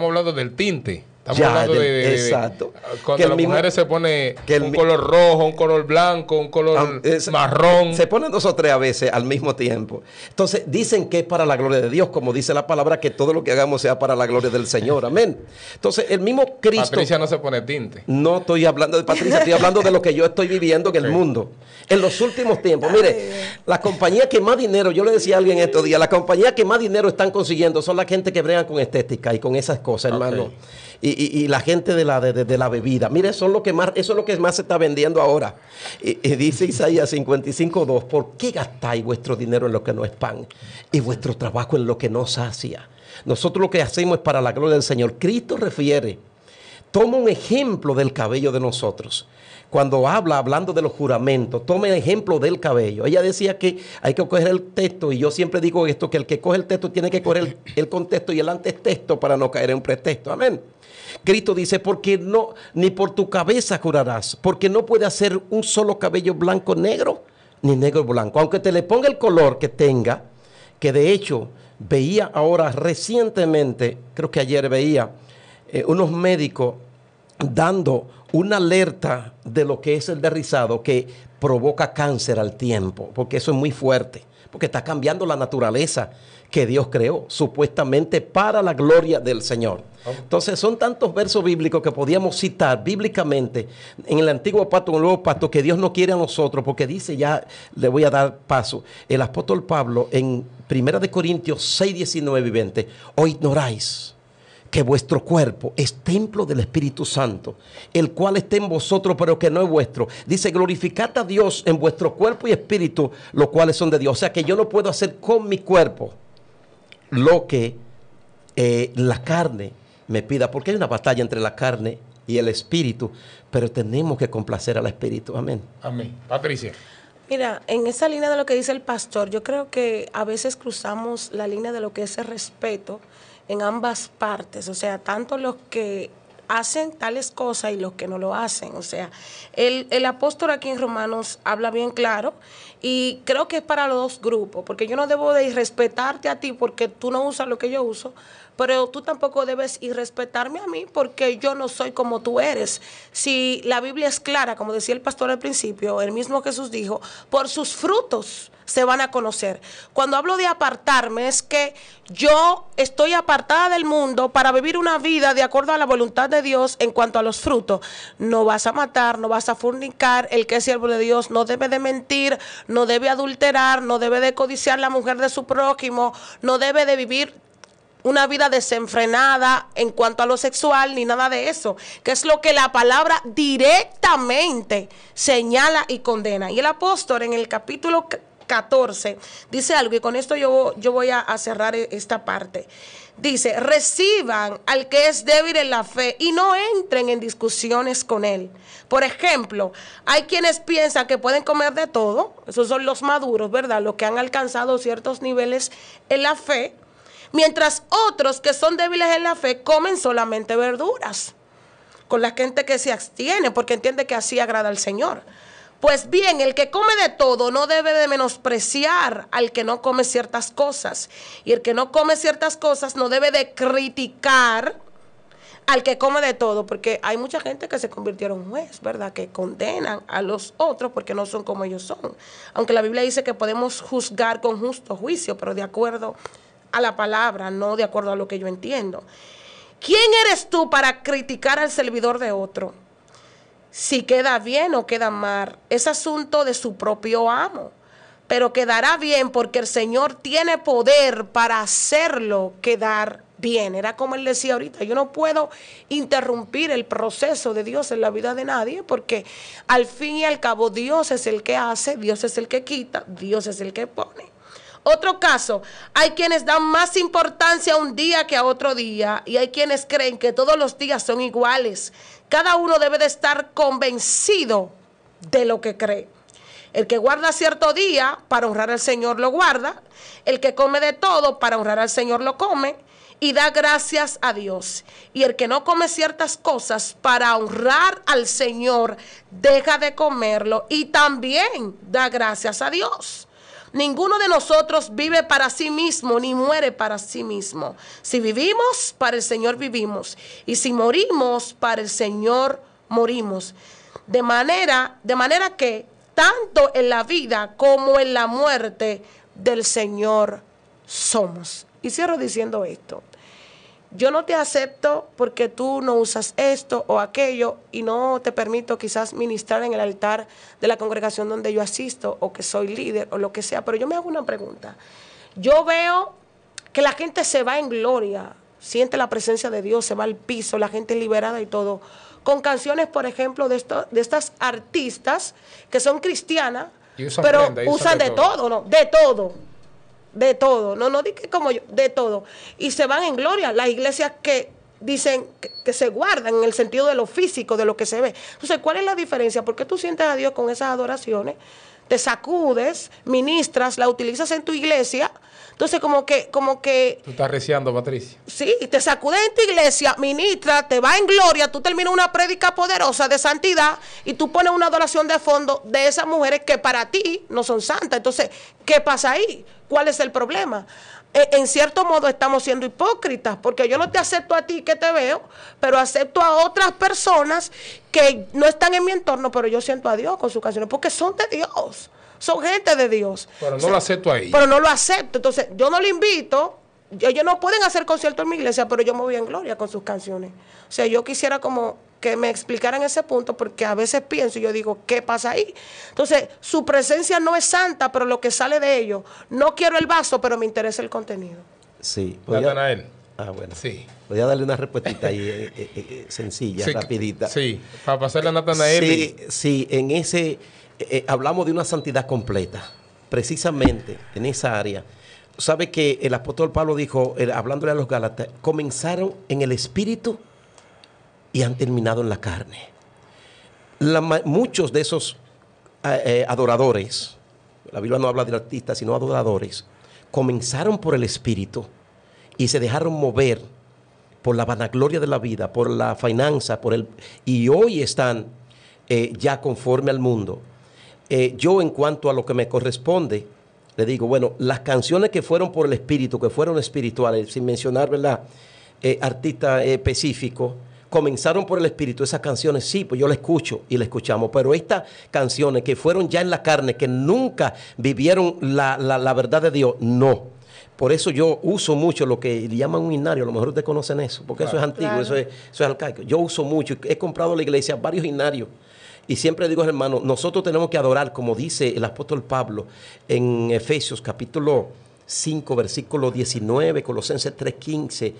hablando del tinte. Estamos hablando exacto. Cuando las mujeres se pone un color rojo, un color blanco, un color marrón. Se ponen 2 o 3 a veces al mismo tiempo. Entonces dicen que es para la gloria de Dios, como dice la palabra, que todo lo que hagamos sea para la gloria del Señor. Amén. Entonces el mismo Cristo... Patricia no se pone tinte. No estoy hablando de Patricia, estoy hablando de lo que yo estoy viviendo en el mundo. En los últimos tiempos, mire, la compañía que más dinero, yo le decía a alguien estos días, la compañía que más dinero están consiguiendo son la gente que bregan con estética y con esas cosas, hermano. Y la gente de la bebida. Mire, eso es lo que más se está vendiendo ahora. Y dice Isaías 55:2, ¿por qué gastáis vuestro dinero en lo que no es pan y vuestro trabajo en lo que no sacia? Nosotros lo que hacemos es para la gloria del Señor. Cristo refiere, toma un ejemplo del cabello de nosotros. Cuando hablando de los juramentos, toma el ejemplo del cabello. Ella decía que hay que coger el texto, y yo siempre digo esto, que el que coge el texto tiene que coger el contexto y el antexto para no caer en un pretexto. Amén. Cristo dice, porque no, ni por tu cabeza jurarás, porque no puede hacer un solo cabello blanco negro, ni negro blanco. Aunque te le ponga el color que tenga, que de hecho veía ahora recientemente, creo que ayer veía, unos médicos dando una alerta de lo que es el derrizado que provoca cáncer al tiempo, porque eso es muy fuerte, porque está cambiando la naturaleza que Dios creó, supuestamente para la gloria del Señor. Entonces son tantos versos bíblicos que podíamos citar bíblicamente en el antiguo pacto, en el nuevo pacto, que Dios no quiere a nosotros, porque dice, ya le voy a dar paso, el apóstol Pablo en 1 Corintios 6, 19 y 20, o ignoráis que vuestro cuerpo es templo del Espíritu Santo, el cual está en vosotros, pero que no es vuestro. Dice, glorificad a Dios en vuestro cuerpo y espíritu, los cuales son de Dios. O sea que yo no puedo hacer con mi cuerpo lo que la carne me pida, porque hay una batalla entre la carne y el espíritu, pero tenemos que complacer al espíritu. Amén. Amén. Patricia. Mira, en esa línea de lo que dice el pastor, yo creo que a veces cruzamos la línea de lo que es el respeto en ambas partes, o sea, tanto los que hacen tales cosas y los que no lo hacen. O sea, el apóstol aquí en Romanos habla bien claro y creo que es para los dos grupos, porque yo no debo de irrespetarte a ti porque tú no usas lo que yo uso, pero tú tampoco debes irrespetarme a mí porque yo no soy como tú eres. Si la Biblia es clara, como decía el pastor al principio, el mismo Jesús dijo, por sus frutos se van a conocer. Cuando hablo de apartarme es que yo estoy apartada del mundo para vivir una vida de acuerdo a la voluntad de Dios en cuanto a los frutos. No vas a matar, no vas a fornicar, el que es siervo de Dios no debe de mentir, no debe adulterar, no debe de codiciar la mujer de su prójimo, no debe de vivir una vida desenfrenada en cuanto a lo sexual, ni nada de eso, que es lo que la palabra directamente señala y condena. Y el apóstol en el capítulo 14 dice algo, y con esto yo voy a cerrar esta parte. Dice, reciban al que es débil en la fe y no entren en discusiones con él. Por ejemplo, hay quienes piensan que pueden comer de todo, esos son los maduros, ¿verdad? Los que han alcanzado ciertos niveles en la fe, mientras otros que son débiles en la fe comen solamente verduras, con la gente que se abstiene porque entiende que así agrada al Señor. Pues bien, el que come de todo no debe de menospreciar al que no come ciertas cosas. Y el que no come ciertas cosas no debe de criticar al que come de todo, porque hay mucha gente que se convirtieron en juez, ¿verdad? Que condenan a los otros porque no son como ellos son. Aunque la Biblia dice que podemos juzgar con justo juicio, pero de acuerdo a la palabra, no de acuerdo a lo que yo entiendo. ¿Quién eres tú para criticar al servidor de otro? Si queda bien o queda mal, es asunto de su propio amo, pero quedará bien porque el Señor tiene poder para hacerlo quedar bien. Era como él decía ahorita, yo no puedo interrumpir el proceso de Dios en la vida de nadie, porque al fin y al cabo Dios es el que hace, Dios es el que quita, Dios es el que pone. Otro caso, hay quienes dan más importancia a un día que a otro día y hay quienes creen que todos los días son iguales. Cada uno debe de estar convencido de lo que cree. El que guarda cierto día para honrar al Señor lo guarda, el que come de todo para honrar al Señor lo come y da gracias a Dios. Y el que no come ciertas cosas para honrar al Señor deja de comerlo y también da gracias a Dios. Ninguno de nosotros vive para sí mismo, ni muere para sí mismo. Si vivimos, para el Señor vivimos. Y si morimos, para el Señor morimos. De manera que, tanto en la vida como en la muerte, del Señor somos. Y cierro diciendo esto. Yo no te acepto porque tú no usas esto o aquello y no te permito quizás ministrar en el altar de la congregación donde yo asisto o que soy líder o lo que sea, pero yo me hago una pregunta. Yo veo que la gente se va en gloria, siente la presencia de Dios, se va al piso, la gente es liberada y todo, con canciones, por ejemplo, de estas artistas que son cristianas, pero usan de todo, ¿no? De todo. De todo, no dije como yo, de todo. Y se van en gloria. Las iglesias que dicen que se guardan en el sentido de lo físico, de lo que se ve. Entonces, ¿cuál es la diferencia? ¿Por qué tú sientes a Dios con esas adoraciones? Te sacudes, ministras, la utilizas en tu iglesia. Entonces, como que... Tú estás reciando, Patricia. Sí, te sacudes en tu iglesia, ministra, te va en gloria, tú terminas una prédica poderosa de santidad y tú pones una adoración de fondo de esas mujeres que para ti no son santas. Entonces, ¿qué pasa ahí? ¿Cuál es el problema? en cierto modo estamos siendo hipócritas, porque yo no te acepto a ti que te veo, pero acepto a otras personas que no están en mi entorno, pero yo siento a Dios con sus canciones, porque son de Dios, son gente de Dios. Pero no lo acepto ahí. Pero no lo acepto, entonces yo no le invito. Ellos no pueden hacer conciertos en mi iglesia, pero yo me voy en gloria con sus canciones. O sea, yo quisiera como que me explicaran ese punto, porque a veces pienso y yo digo, ¿qué pasa ahí? Entonces, su presencia no es santa, pero lo que sale de ellos, no quiero el vaso, pero me interesa el contenido. Sí. Natanael. Bueno. Sí. Voy a darle una respuestita ahí sencilla, Sí, rapidita. Sí, para pasarle a Natanael. Sí, en ese, hablamos de una santidad completa, precisamente en esa área. ¿Sabe que el apóstol Pablo dijo, hablándole a los Gálatas, comenzaron en el espíritu y han terminado en la carne? Muchos de esos adoradores, la Biblia no habla de artistas, sino adoradores, comenzaron por el espíritu y se dejaron mover por la vanagloria de la vida, por la finanza, y hoy están ya conforme al mundo. Yo, en cuanto a lo que me corresponde, le digo, bueno, las canciones que fueron por el espíritu, que fueron espirituales, sin mencionar, ¿verdad?, artistas específicos, comenzaron por el espíritu. Esas canciones, sí, pues yo las escucho y las escuchamos, pero estas canciones que fueron ya en la carne, que nunca vivieron la verdad de Dios, no. Por eso yo uso mucho lo que le llaman un himnario. A lo mejor ustedes conocen eso, porque eso es antiguo, Claro. eso es arcaico. Yo uso mucho, he comprado en la iglesia varios himnarios. Y siempre digo, hermano, nosotros tenemos que adorar, como dice el apóstol Pablo en Efesios capítulo 5, versículo 19, Colosenses 3:15,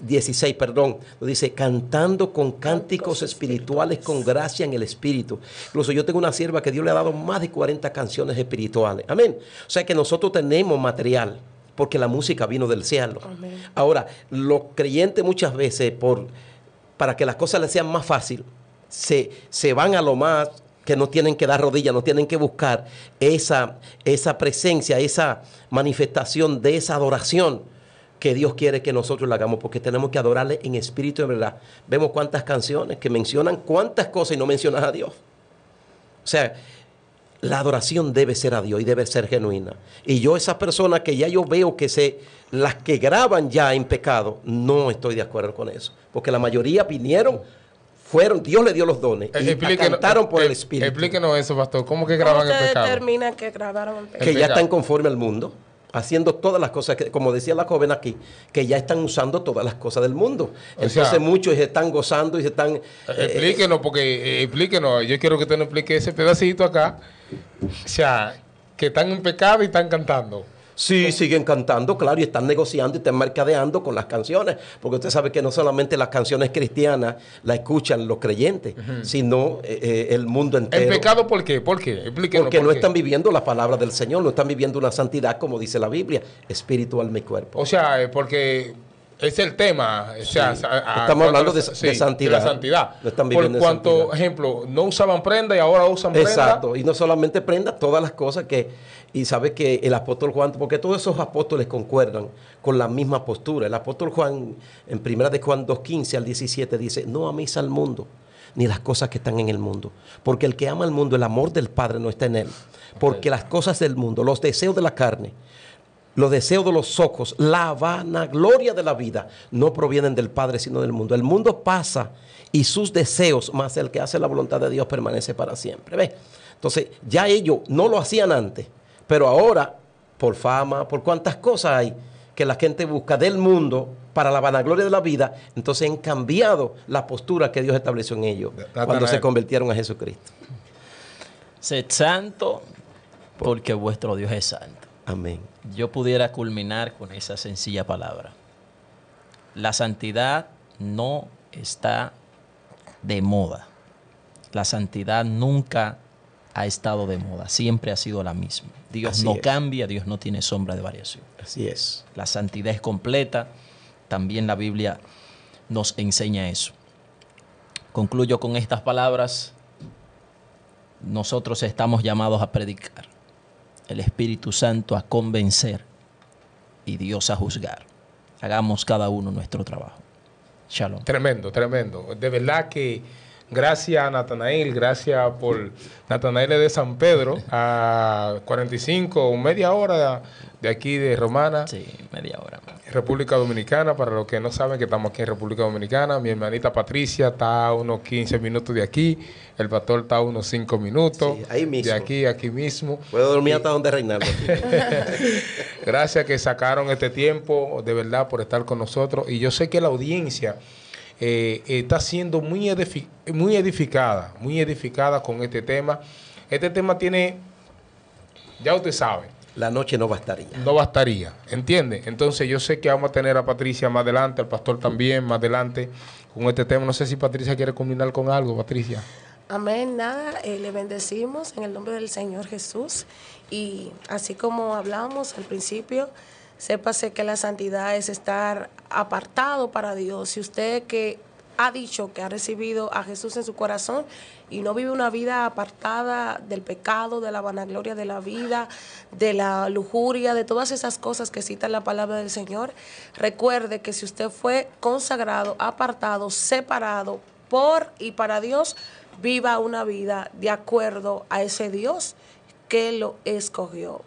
16, perdón, lo dice, cantando con cánticos espirituales con gracia en el espíritu. Incluso yo tengo una sierva que Dios le ha dado más de 40 canciones espirituales. Amén. O sea que nosotros tenemos material, porque la música vino del cielo. Amén. Ahora, los creyentes muchas veces, para que las cosas les sean más fácil, se van a lo más que no tienen que dar rodillas, no tienen que buscar esa presencia, esa manifestación de esa adoración que Dios quiere que nosotros la hagamos, porque tenemos que adorarle en espíritu y en verdad. Vemos cuántas canciones que mencionan cuántas cosas y no mencionan a Dios. O sea, la adoración debe ser a Dios y debe ser genuina. Y yo, esas personas que ya yo veo las que graban ya en pecado, no estoy de acuerdo con eso, porque la mayoría vinieron, Dios le dio los dones y cantaron por el Espíritu. Explíquenos eso, pastor. ¿Cómo que graban el ¿Cómo pecado? ustedes determinan que grabaron el pecado? Que ya están conforme al mundo, haciendo todas las cosas, como decía la joven aquí, que ya están usando todas las cosas del mundo. Entonces muchos se están gozando y se están... Explíquenos, porque explíquenos. Yo quiero que usted nos explique ese pedacito acá. O sea, que están en pecado y están cantando. Sí, siguen cantando, claro, y están negociando y están mercadeando con las canciones, porque usted sabe que no solamente las canciones cristianas las escuchan los creyentes, sino el mundo entero. ¿En pecado por qué? ¿Por qué? Explíquenos. Porque por no qué. están viviendo la palabra del Señor, no están viviendo una santidad como dice la Biblia, espíritu, alma y cuerpo. O sea, porque es el tema. O sea, Estamos hablando de santidad. De la santidad. No están viviendo por en cuanto, santidad. ejemplo, no usaban prenda y ahora usan prenda. Exacto, y no solamente prenda, todas las cosas y sabe que el apóstol Juan, porque todos esos apóstoles concuerdan con la misma postura. El apóstol Juan, en 1 de Juan 2:15 al 17, dice, no améis al mundo, ni las cosas que están en el mundo, porque el que ama al mundo, el amor del Padre no está en él. Porque las cosas del mundo, los deseos de la carne, los deseos de los ojos, la vanagloria de la vida, no provienen del Padre, sino del mundo. El mundo pasa y sus deseos, más el que hace la voluntad de Dios, permanece para siempre. ¿Ve? Entonces, ya ellos no lo hacían antes, pero ahora, por fama, por cuántas cosas hay que la gente busca del mundo para la vanagloria de la vida, entonces han cambiado la postura que Dios estableció en ellos cuando se convirtieron a Jesucristo. Sed santo, porque vuestro Dios es santo. Amén. Yo pudiera culminar con esa sencilla palabra. La santidad no está de moda. La santidad nunca ha estado de moda, siempre ha sido la misma. Dios Así no es. cambia, Dios no tiene sombra de variación. Así es. La santidad es completa, también la Biblia nos enseña eso. Concluyo con estas palabras. Nosotros estamos llamados a predicar, el Espíritu Santo a convencer y Dios a juzgar. Hagamos cada uno nuestro trabajo. Shalom. Tremendo, tremendo. De verdad que Gracias a Natanael, gracias por Natanael es de San Pedro, a 45 o media hora de aquí de Romana. Sí, media hora. República Dominicana, para los que no saben que estamos aquí en República Dominicana. Mi hermanita Patricia está a unos 15 minutos de aquí, el pastor está a unos 5 minutos. Sí, ahí mismo. De aquí mismo. Puedo dormir hasta donde Reinaldo. Gracias que sacaron este tiempo, de verdad, por estar con nosotros. Y yo sé que la audiencia está siendo muy edificada con este tema. Este tema tiene, ya usted sabe, La noche no bastaría. no bastaría, ¿entiende? Entonces yo sé que vamos a tener a Patricia más adelante, al pastor también más adelante con este tema. No sé si Patricia quiere combinar con algo, Patricia. Amén, nada, le bendecimos en el nombre del Señor Jesús y así como hablamos al principio, sépase que la santidad es estar apartado para Dios. Si usted que ha dicho que ha recibido a Jesús en su corazón y no vive una vida apartada del pecado, de la vanagloria de la vida, de la lujuria, de todas esas cosas que cita la palabra del Señor, recuerde que si usted fue consagrado, apartado, separado por y para Dios, viva una vida de acuerdo a ese Dios que lo escogió.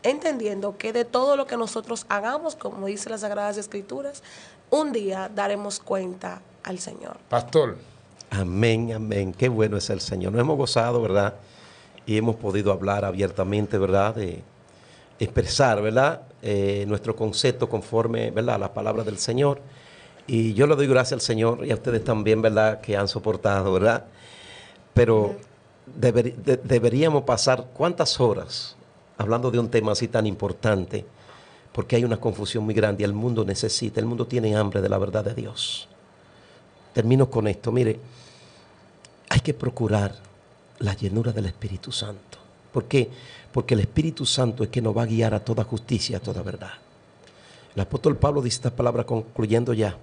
Entendiendo que de todo lo que nosotros hagamos, como dice las Sagradas Escrituras, un día daremos cuenta al Señor. Pastor. Amén, amén. Qué bueno es el Señor. Nos hemos gozado, ¿verdad? Y hemos podido hablar abiertamente, ¿verdad? De expresar, ¿verdad? Nuestro concepto conforme, ¿verdad? A las palabras del Señor. Y yo le doy gracias al Señor y a ustedes también, ¿verdad? Que han soportado, ¿verdad? Pero deberíamos pasar ¿cuántas horas hablando de un tema así tan importante? Porque hay una confusión muy grande y el mundo tiene hambre de la verdad de Dios. Termino con esto, mire, hay que procurar la llenura del Espíritu Santo. ¿Por qué? Porque el Espíritu Santo es que nos va a guiar a toda justicia, a toda verdad. El apóstol Pablo dice estas palabras concluyendo ya,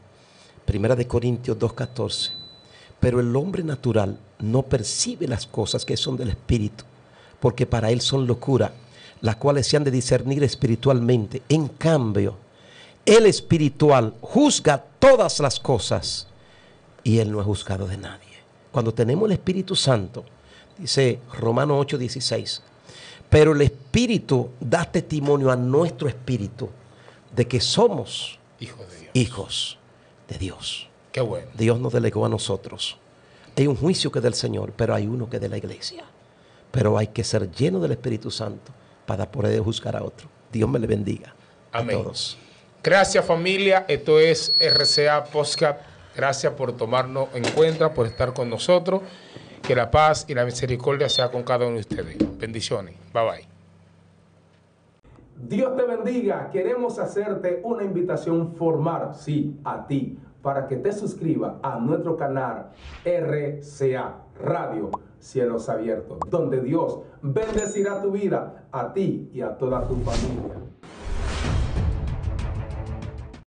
1 Corintios 2:14. Pero el hombre natural no percibe las cosas que son del Espíritu, porque para él son locura, las cuales se han de discernir espiritualmente. En cambio, el espiritual juzga todas las cosas y él no es juzgado de nadie. Cuando tenemos el Espíritu Santo, dice Romanos 8:16, pero el Espíritu da testimonio a nuestro espíritu de que somos hijos de Dios. Qué bueno. Dios nos delegó a nosotros. Hay un juicio que es del Señor, pero hay uno que es de la iglesia. Pero hay que ser lleno del Espíritu Santo para poder juzgar a otro. Dios me le bendiga. Amén. A todos. Gracias, familia. Esto es RCA Podcast. Gracias por tomarnos en cuenta, por estar con nosotros. Que la paz y la misericordia sea con cada uno de ustedes. Bendiciones. Bye bye. Dios te bendiga. Queremos hacerte una invitación formal, sí, a ti, para que te suscribas a nuestro canal RCA Radio Cielos Abiertos, donde Dios bendecirá tu vida, a ti y a toda tu familia.